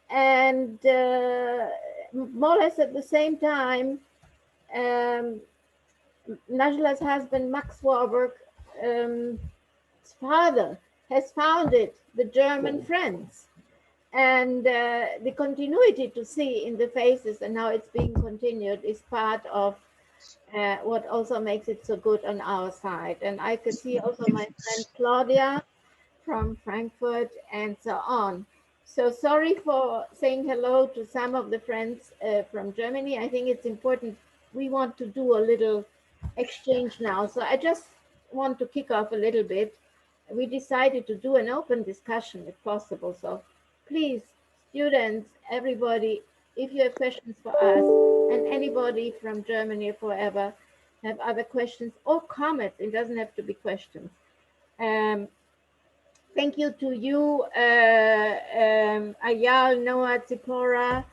And more or less at the same time, Najla's husband, Max Warburg, his father has founded the German Friends. And the continuity to see in the faces and how it's being continued is part of what also makes it so good on our side. And I could see also my friend Claudia from Frankfurt and so on. So sorry for saying hello to some of the friends from Germany. I think it's important. We want to do a little exchange now. So I just want to kick off a little bit. We decided to do an open discussion if possible. So please, students, everybody, if you have questions for us, and anybody from Germany or forever have other questions or comments, it doesn't have to be questions. Thank you to you, Ayal, Noah, Tzipora,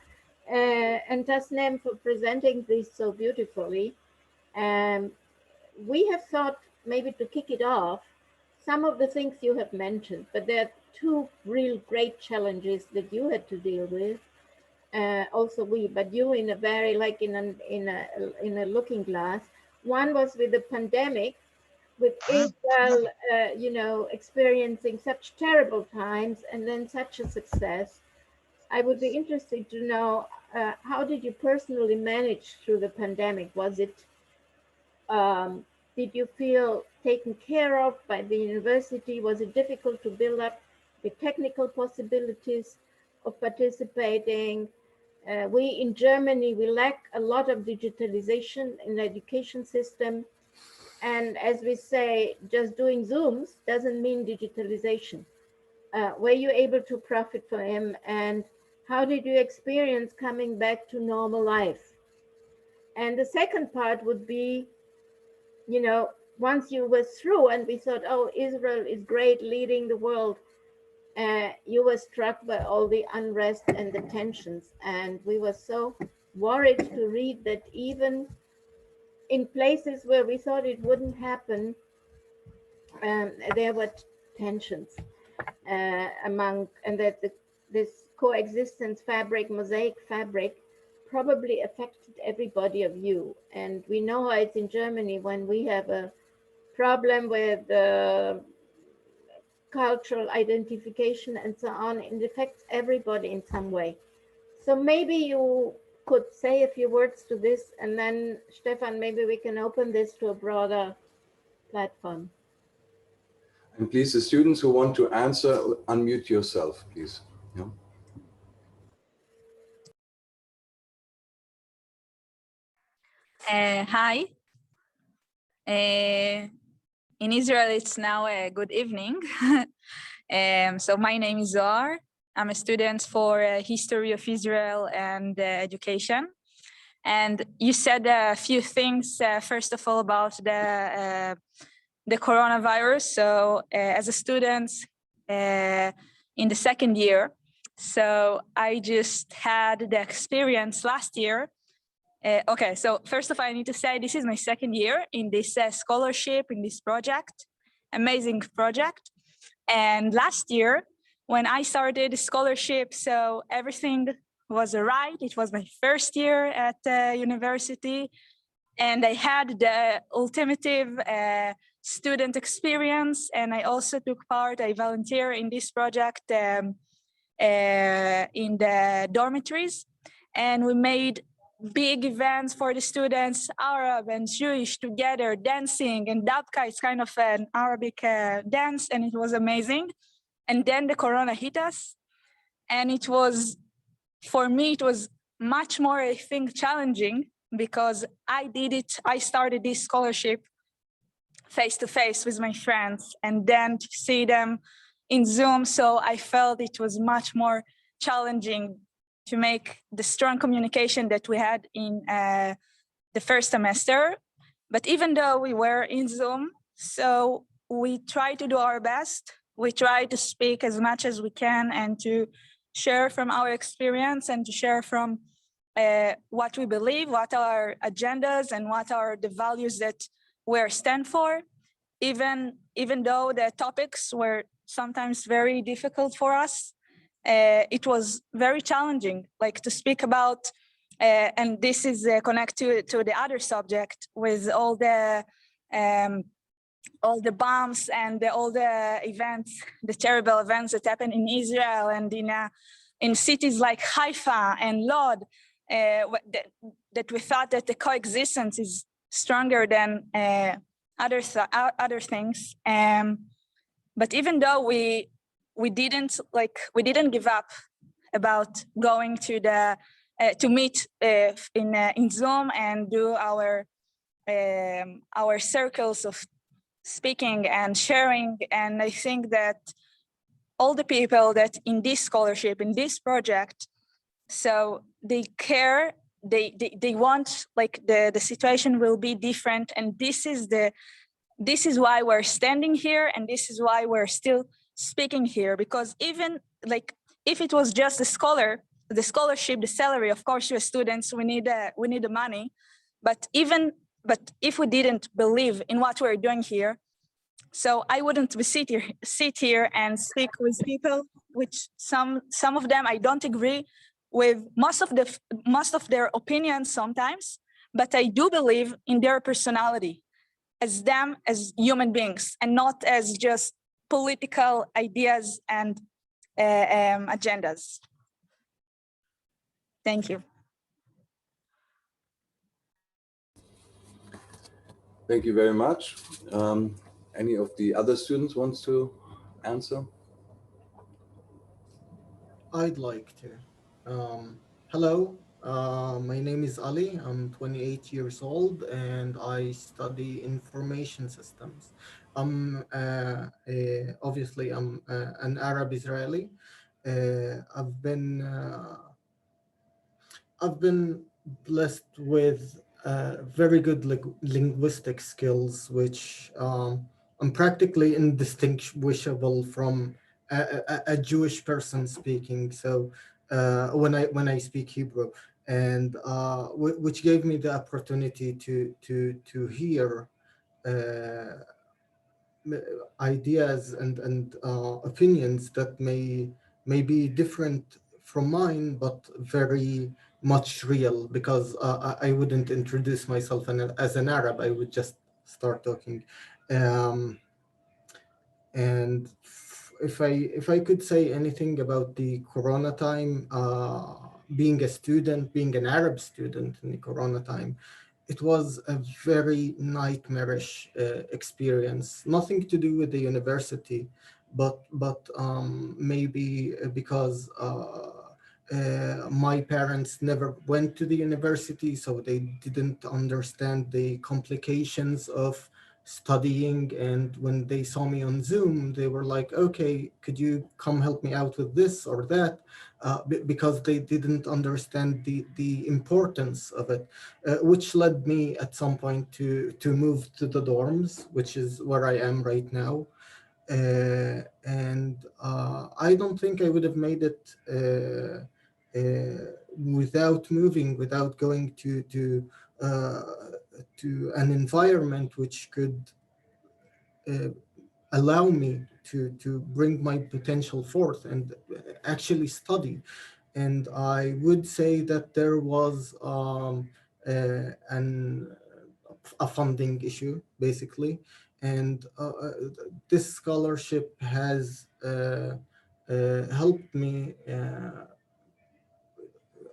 and Tasnem for presenting this so beautifully. We have thought maybe to kick it off, some of the things you have mentioned, but there are two real great challenges that you had to deal with. Also but you in a very, like in a looking glass. One was with the pandemic, with Israel, experiencing such terrible times and then such a success. I would be interested to know, how did you personally manage through the pandemic? Was it, did you feel taken care of by the university? Was it difficult to build up the technical possibilities of participating? We in Germany, we lack a lot of digitalization in the education system. And as we say, just doing Zooms doesn't mean digitalization. Were you able to profit from him? And how did you experience coming back to normal life? And the second part would be, once you were through and we thought, oh, Israel is great, leading the world. you were struck by all the unrest and the tensions. And we were so worried to read that even in places where we thought it wouldn't happen, there were tensions among, and that this coexistence fabric, mosaic fabric, probably affected everybody of you. And we know how it's in Germany when we have a problem with cultural identification and so on, it affects everybody in some way. So maybe you could say a few words to this, and then Stefan, maybe we can open this to a broader platform. And please, the students who want to answer, unmute yourself, please. Yeah. Hi. In Israel, it's now a good evening. So my name is Zohar. I'm a student for History of Israel and Education. And you said a few things, first of all, about the coronavirus. So as a student in the second year, so I just had the experience last year. Okay, so first of all, I need to say this is my second year in this scholarship, in this project, amazing project. And last year, when I started the scholarship, so everything was right. It was my first year at university, and I had the ultimate student experience. And I also took part, I volunteer in this project in the dormitories, and we made big events for the students, Arab and Jewish together, dancing, and Dabka is kind of an Arabic dance, and it was amazing. And then the corona hit us, and it was, for me, it was much more, I think, challenging, because I started this scholarship face-to-face with my friends, and then to see them in Zoom, so I felt it was much more challenging to make the strong communication that we had in the first semester. But even though we were in Zoom, so we try to do our best. We try to speak as much as we can and to share from our experience and to share from what we believe, what are our agendas, and what are the values that we stand for. Even though the topics were sometimes very difficult for us, it was very challenging, like to speak about, and this is connected to the other subject with all the bombs and all the events, the terrible events that happened in Israel and in cities like Haifa and Lod, that we thought that the coexistence is stronger than other things. But even though we didn't give up about going to meet in Zoom and do our circles of speaking and sharing. And I think that all the people that in this scholarship, in this project, so they care, they want, like, the situation will be different, and this is why we're standing here, and this is why we're still speaking here. Because even, like, if it was just the scholarship, the salary, of course, you're students, we need the money. But if we didn't believe in what we're doing here, so I wouldn't sit here and speak with people, which some of them I don't agree with most of their opinions sometimes, but I do believe in their personality as them as human beings, and not as just political ideas and agendas. Thank you. Thank you very much. Any of the other students wants to answer? I'd like to. Hello, my name is Ali. I'm 28 years old and I study information systems. Obviously I'm an Arab Israeli. I've been blessed with very good linguistic skills, which I'm practically indistinguishable from a Jewish person speaking. So when I speak Hebrew, and which gave me the opportunity to hear ideas and opinions that may be different from mine, but very much real, because I wouldn't introduce myself as an Arab. I would just start talking. And if I could say anything about the Corona time, being a student, being an Arab student in the Corona time, it was a very nightmarish experience. Nothing to do with the university, but maybe because my parents never went to the university, so they didn't understand the complications of studying. And when they saw me on Zoom, they were like, okay, could you come help me out with this or that? Because they didn't understand the importance of it, which led me at some point to move to the dorms, which is where I am right now. And I don't think I would have made it without moving, without going to an environment which could allow me to bring my potential forth and actually study. And I would say that there was a funding issue, basically. And this scholarship has helped me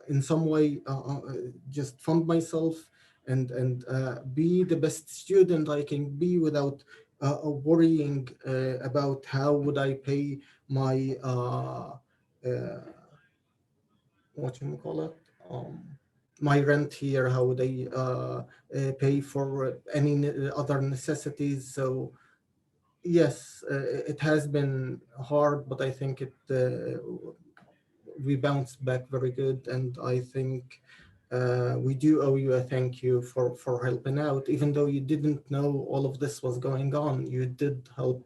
in some way just fund myself and be the best student I can be without worrying about how would I pay my my rent here, how would I pay for any other necessities. So yes, it has been hard, but I think we bounced back very good, and I think we do owe you a thank you for helping out. Even though you didn't know all of this was going on, you did help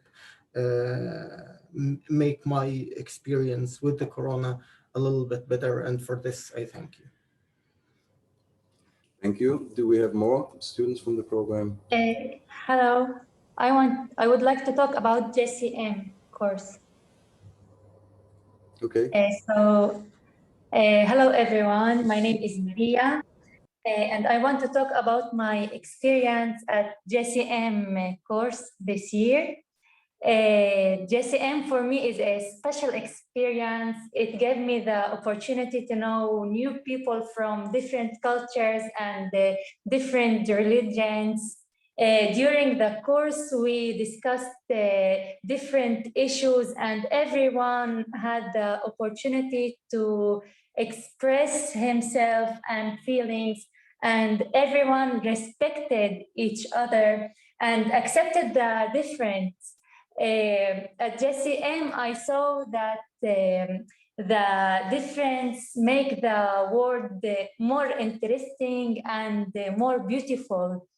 make my experience with the Corona a little bit better, and for this I thank you. Thank you. Do we have more students from the program? Hello. I would like to talk about JCM course. Okay. Hello everyone. My name is Maria, and I want to talk about my experience at JCM course this year. JCM for me is a special experience. It gave me the opportunity to know new people from different cultures and different religions. During the course, we discussed different issues, and everyone had the opportunity to express himself and feelings, and everyone respected each other and accepted the difference. At JCM, I saw that the difference make the world more interesting and more beautiful.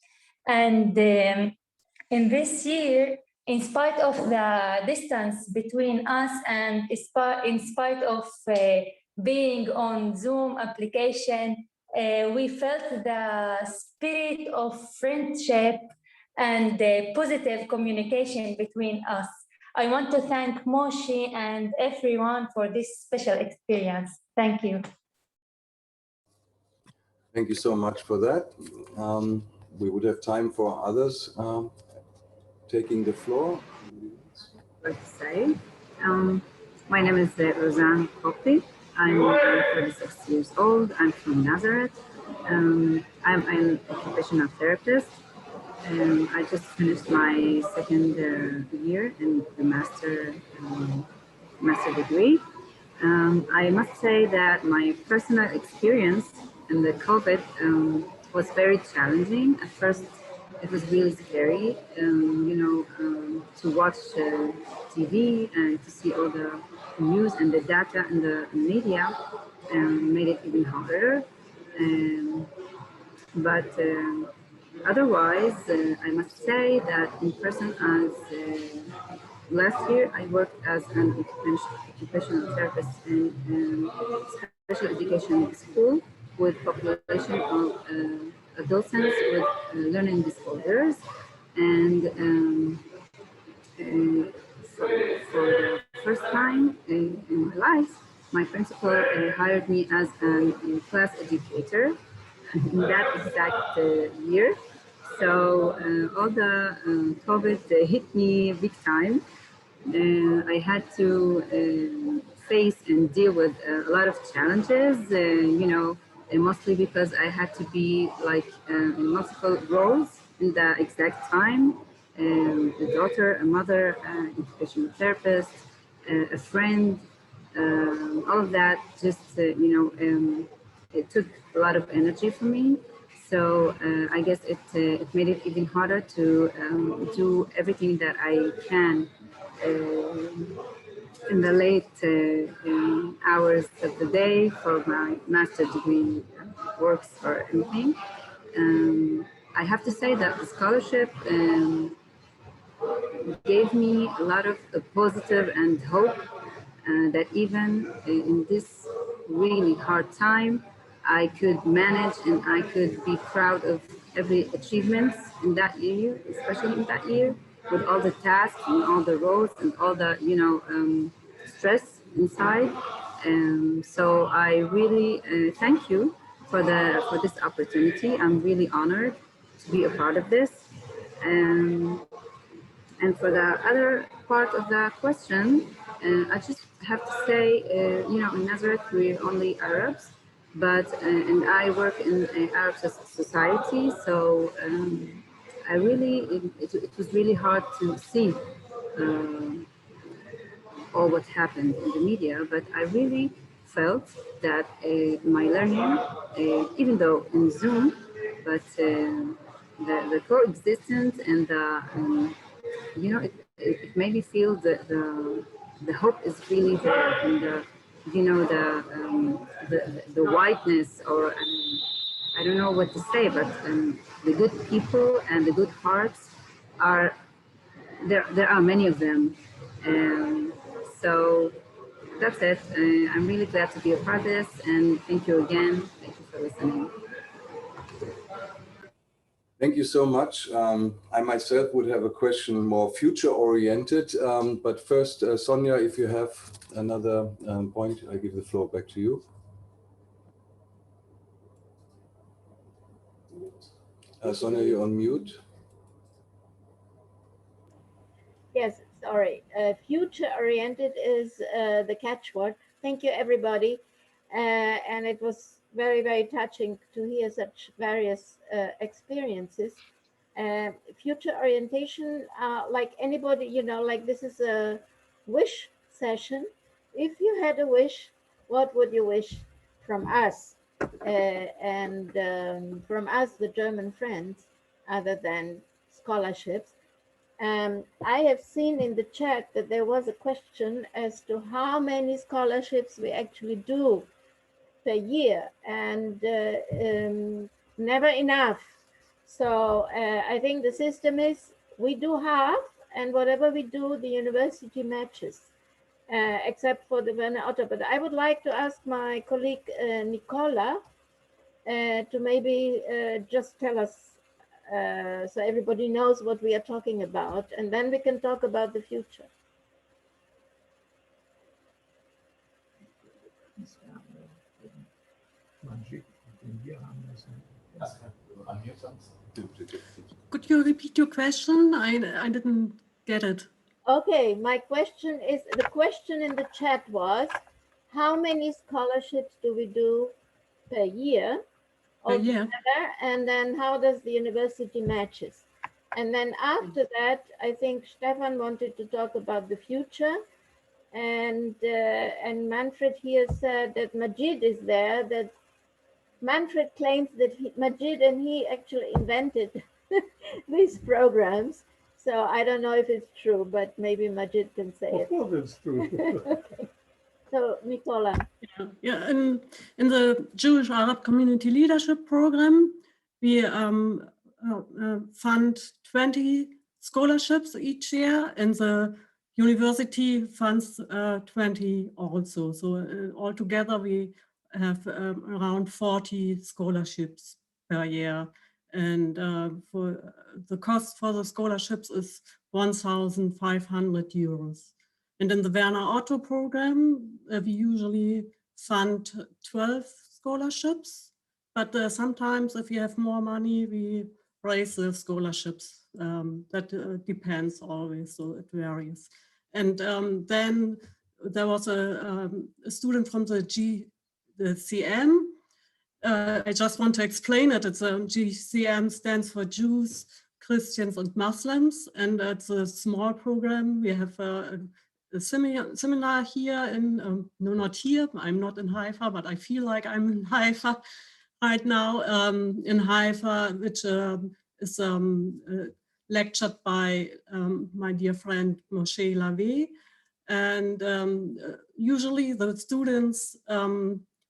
And in this year, in spite of the distance between us and in spite of being on Zoom application, we felt the spirit of friendship and positive communication between us. I want to thank Moshe and everyone for this special experience. Thank you. Thank you so much for that. We would have time for others taking the floor. What to say? My name is Roseanne Kopti. I'm 36 years old. I'm from Nazareth. I'm an occupational therapist. I just finished my second year in the master degree. I must say that my personal experience in the COVID was very challenging. At first, it was really scary, to watch TV and to see all the news and the data and the media made it even harder. But otherwise, I must say that in person, as last year, I worked as an occupational therapist in special education school with population of adolescents with learning disorders. And for the first time in my life, my principal hired me as a class educator in that exact year. So all the COVID hit me big time. I had to face and deal with a lot of challenges, mostly because I had to be like in multiple roles in the exact time. A daughter, a mother, an occupational therapist, a friend, all of that just, it took a lot of energy from me. So I guess it made it even harder to do everything that I can in the late hours of the day for my master's degree works or anything. I have to say that the scholarship gave me a lot of positive and hope that even in this really hard time, I could manage and I could be proud of every achievement in that year, especially in that year, with all the tasks and all the roles and all the, stress inside. So I really thank you for this opportunity. I'm really honored to be a part of this. And for the other part of the question, I just have to say, in Nazareth, we're only Arabs, but, and I work in an Arab society, so I really, it was really hard to see all what happened in the media, but I really felt that my learning, even though in Zoom, but the coexistence and the, it made me feel that the hope is really there, and the whiteness, or I don't know what to say, but the good people and the good hearts are there. There are many of them, so that's it. I'm really glad to be a part of this, and thank you again. Thank you for listening. Thank you so much. I myself would have a question more future-oriented, but first, Sonia, if you have another point, I give the floor back to you. Sonia, you're on mute. Yes, sorry. Future-oriented is the catchword. Thank you, everybody. And it was very, very touching to hear such various experiences. Future orientation, like anybody, like this is a wish session. If you had a wish, what would you wish from us? And from us, the German friends, other than scholarships. I have seen in the chat that there was a question as to how many scholarships we actually do per year, and never enough. So I think the system is we do half, and whatever we do, the university matches, except for the Werner Otto. But I would like to ask my colleague Nicola to maybe just tell us, so everybody knows what we are talking about, and then we can talk about the future. Could you repeat your question? I didn't get it. Okay, my question is, the question in the chat was, how many scholarships do we do per year? And then how does the university matches? And then after that, I think Stefan wanted to talk about the future. And Manfred here said that Majid is there, that Manfred claims that Majid and he actually invented these programs. So I don't know if it's true, but maybe Majid can say it. Of course it's true. Okay. So Nicola. Yeah, in the Jewish Arab Community Leadership Program, we fund 20 scholarships each year. In the university funds 20 also. So altogether we have around 40 scholarships per year. And for the cost for the scholarships is 1,500 euros. And in the Werner Otto program, we usually fund 12 scholarships. But sometimes if you have more money, we raise the scholarships. That depends always, so it varies. And then there was a student from the GCM. I just want to explain it. It's GCM stands for Jews, Christians, and Muslims, and it's a small program. We have a seminar here in, no, not here. I'm not in Haifa, but I feel like I'm in Haifa right now. In Haifa, which is lectured by my dear friend Moshe Lavie, and usually the students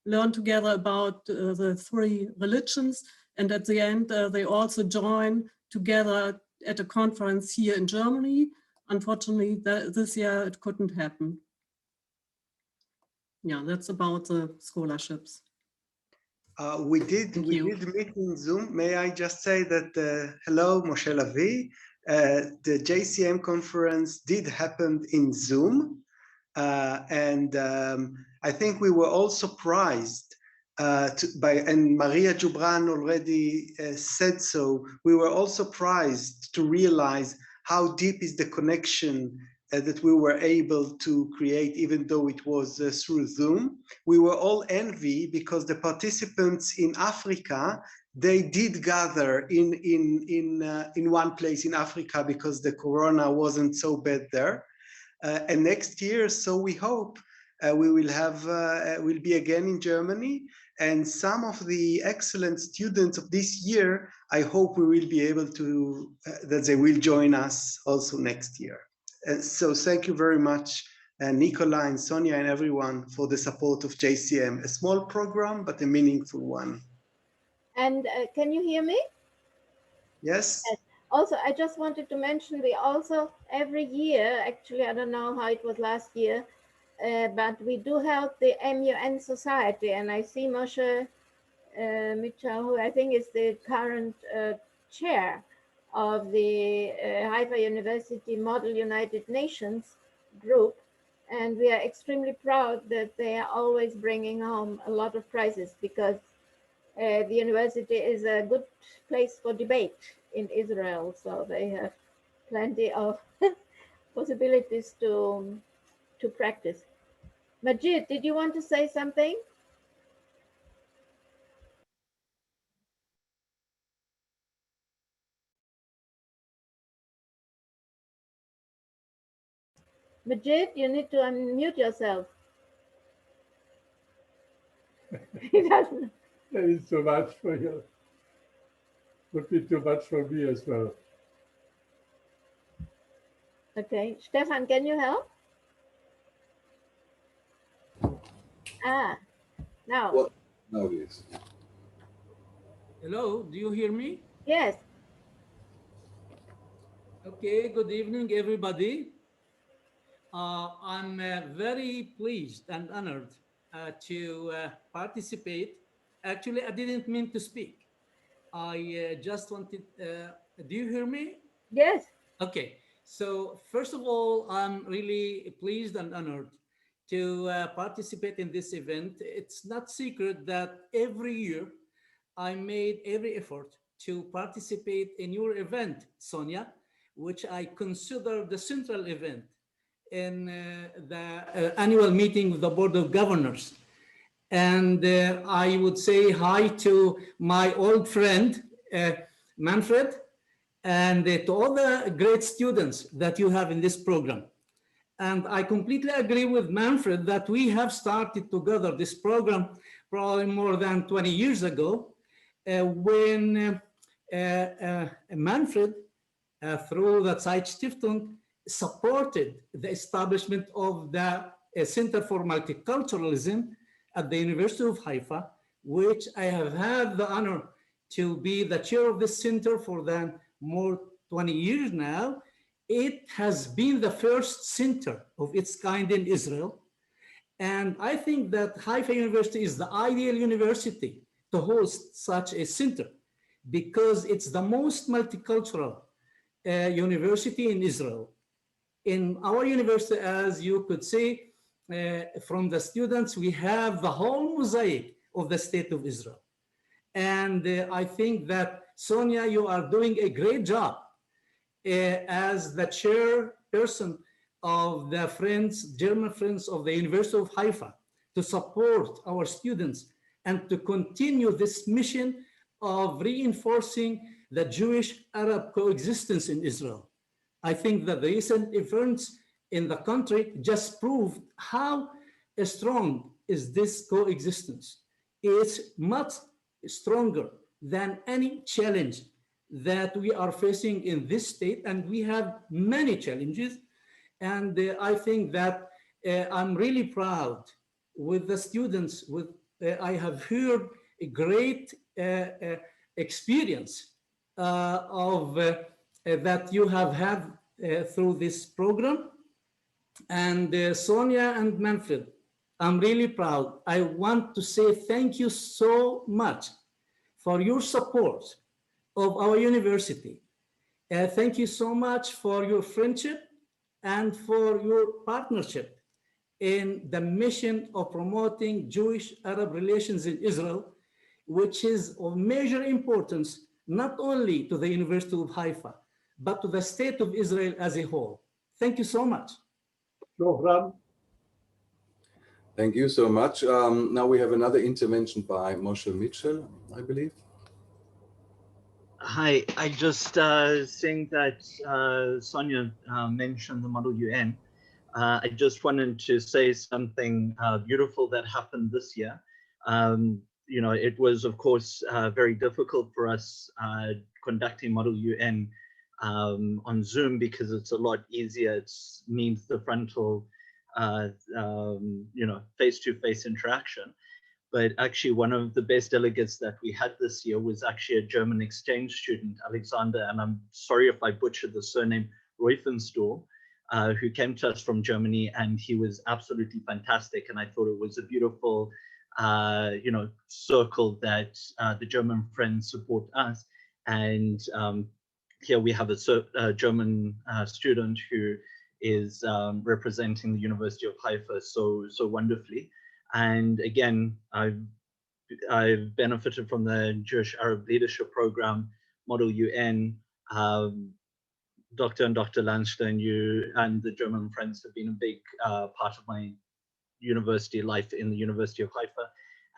learn together about the three religions, and at the end they also join together at a conference here in Germany. Unfortunately, this year it couldn't happen. Yeah, that's about the scholarships. We did meet in Zoom. May I just say that hello, Moshe Lavie. The JCM conference did happen in Zoom, and I think we were all surprised and Maria Jubran already said so. We were all surprised to realize how deep is the connection that we were able to create, even though it was through Zoom. We were all envy because the participants in Africa, they did gather in one place in Africa because the corona wasn't so bad there. And next year, so we hope we will have, we'll be again in Germany. And some of the excellent students of this year, I hope we will be able to, that they will join us also next year. So thank you very much, Nicola and Sonia and everyone for the support of JCM. A small program, but a meaningful one. And can you hear me? Yes. Also, I just wanted to mention, we also every year, actually, I don't know how it was last year, but we do help the MUN Society, and I see Moshe Mitchell, who I think is the current chair of the Haifa University Model United Nations group, and we are extremely proud that they are always bringing home a lot of prizes, because the university is a good place for debate in Israel, so they have plenty of possibilities to practice. Majid, did you want to say something? Majid, you need to unmute yourself. He doesn't. That is too much for you. Would be too much for me as well. Okay, Stefan, can you help? Now. Well, now it is. Hello, do you hear me? Yes. Okay, good evening, everybody. I'm very pleased and honored to participate. Actually, I didn't mean to speak. I just wanted, do you hear me? Yes. Okay, so first of all, I'm really pleased and honored to participate in this event. It's not secret that every year I made every effort to participate in your event, Sonia, which I consider the central event in the annual meeting of the Board of Governors. And I would say hi to my old friend, Manfred, and to all the great students that you have in this program. And I completely agree with Manfred that we have started together this program probably more than 20 years ago, when Manfred, through the Zeitstiftung, supported the establishment of the Center for Multiculturalism at the University of Haifa, which I have had the honor to be the chair of this center for more 20 years now. it has been the first center of its kind in Israel. And I think that Haifa University is the ideal university to host such a center because it's the most multicultural university in Israel. In our university, as you could see from the students, we have the whole mosaic of the state of Israel. And I think that, Sonia, you are doing a great job as the chairperson of the German Friends of the University of Haifa to support our students and to continue this mission of reinforcing the Jewish-Arab coexistence in Israel. I think that the recent events in the country just proved how strong is this coexistence. It's much stronger than any challenge that we are facing in this state, and we have many challenges. And I think that I'm really proud with the students. I have heard a great experience that you have had through this program. And Sonia and Manfred, I'm really proud. I want to say thank you so much for your support of our university. Thank you so much for your friendship and for your partnership in the mission of promoting Jewish-Arab relations in Israel, which is of major importance, not only to the University of Haifa, but to the state of Israel as a whole. Thank you so much. Thank you so much. Now we have another intervention by Moshe Mitchell, I believe. Hi, I just think that Sonia mentioned the Model UN. I just wanted to say something beautiful that happened this year. You know, it was, of course, very difficult for us conducting Model UN on Zoom because it's a lot easier. It means the frontal, you know, face-to-face interaction. But actually, one of the best delegates that we had this year was actually a German exchange student, Alexander, and I'm sorry if I butchered the surname, Reufenstuhl, who came to us from Germany, and he was absolutely fantastic. And I thought it was a beautiful, you know, circle that the German friends support us. And here we have a German student who is representing the University of Haifa so wonderfully. And again, I've benefited from the Jewish Arab Leadership Program, Model UN. Dr. and Dr. Landstein, you and the German friends have been a big part of my university life in the University of Haifa.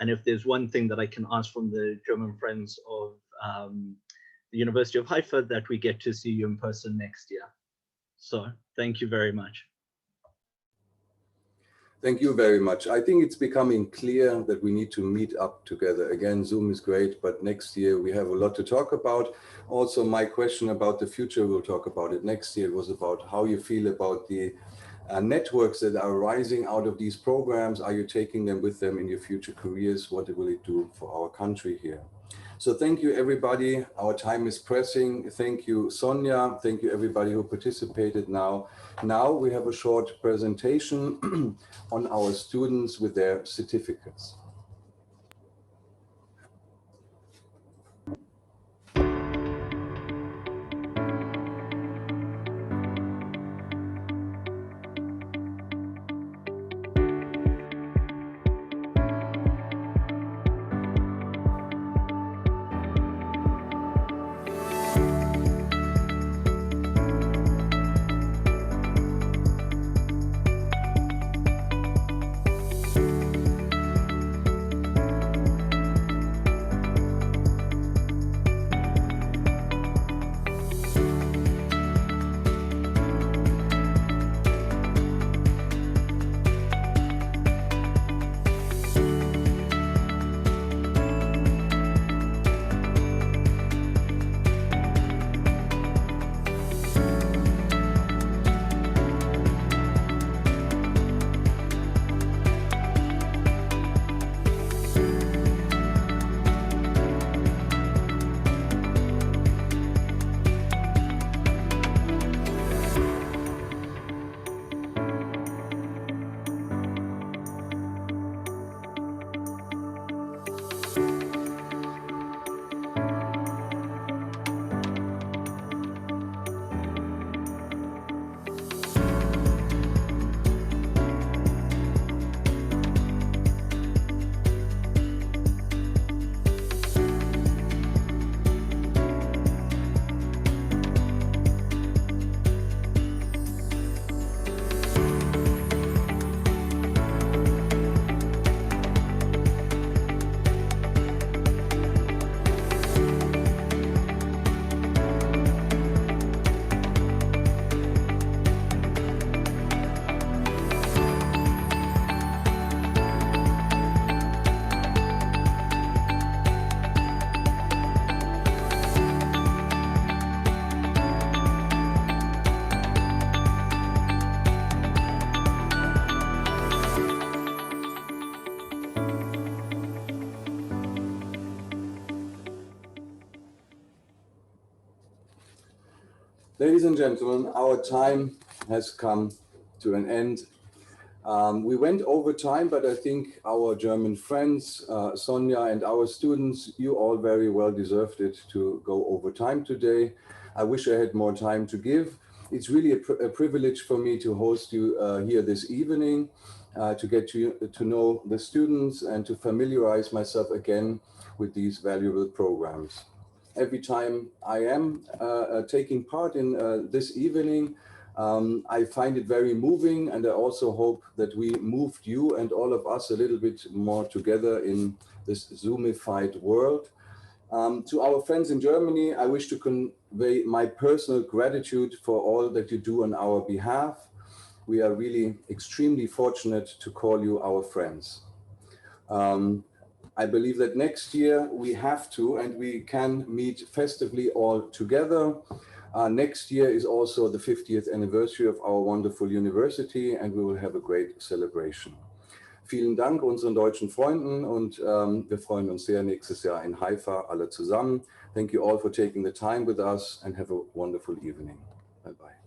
And if there's one thing that I can ask from the German friends of the University of Haifa, that we get to see you in person next year. So thank you very much. Thank you very much. I think it's becoming clear that we need to meet up together. Again, Zoom is great, but next year we have a lot to talk about. Also, my question about the future, we'll talk about it next year, was about how you feel about the networks that are rising out of these programs. Are you taking them with them in your future careers? What will it do for our country here? So thank you, everybody. Our time is pressing. Thank you, Sonia. Thank you, everybody who participated now. Now we have a short presentation on our students with their certificates. Ladies and gentlemen, our time has come to an end. We went over time, but I think our German friends, Sonia and our students, you all very well deserved it to go over time today. I wish I had more time to give. It's really a privilege for me to host you here this evening, to get to know the students and to familiarize myself again with these valuable programs. Every time I am taking part in this evening, I find it very moving, and I also hope that we moved you and all of us a little bit more together in this Zoomified world. To our friends in Germany, I wish to convey my personal gratitude for all that you do on our behalf. We are really extremely fortunate to call you our friends. I believe that next year we have to and we can meet festively all together. Next year is also the 50th anniversary of our wonderful university, and we will have a great celebration. Vielen Dank unseren deutschen Freunden, und wir freuen uns sehr nächstes Jahr in Haifa alle zusammen. Thank you all for taking the time with us, and have a wonderful evening. Bye-bye.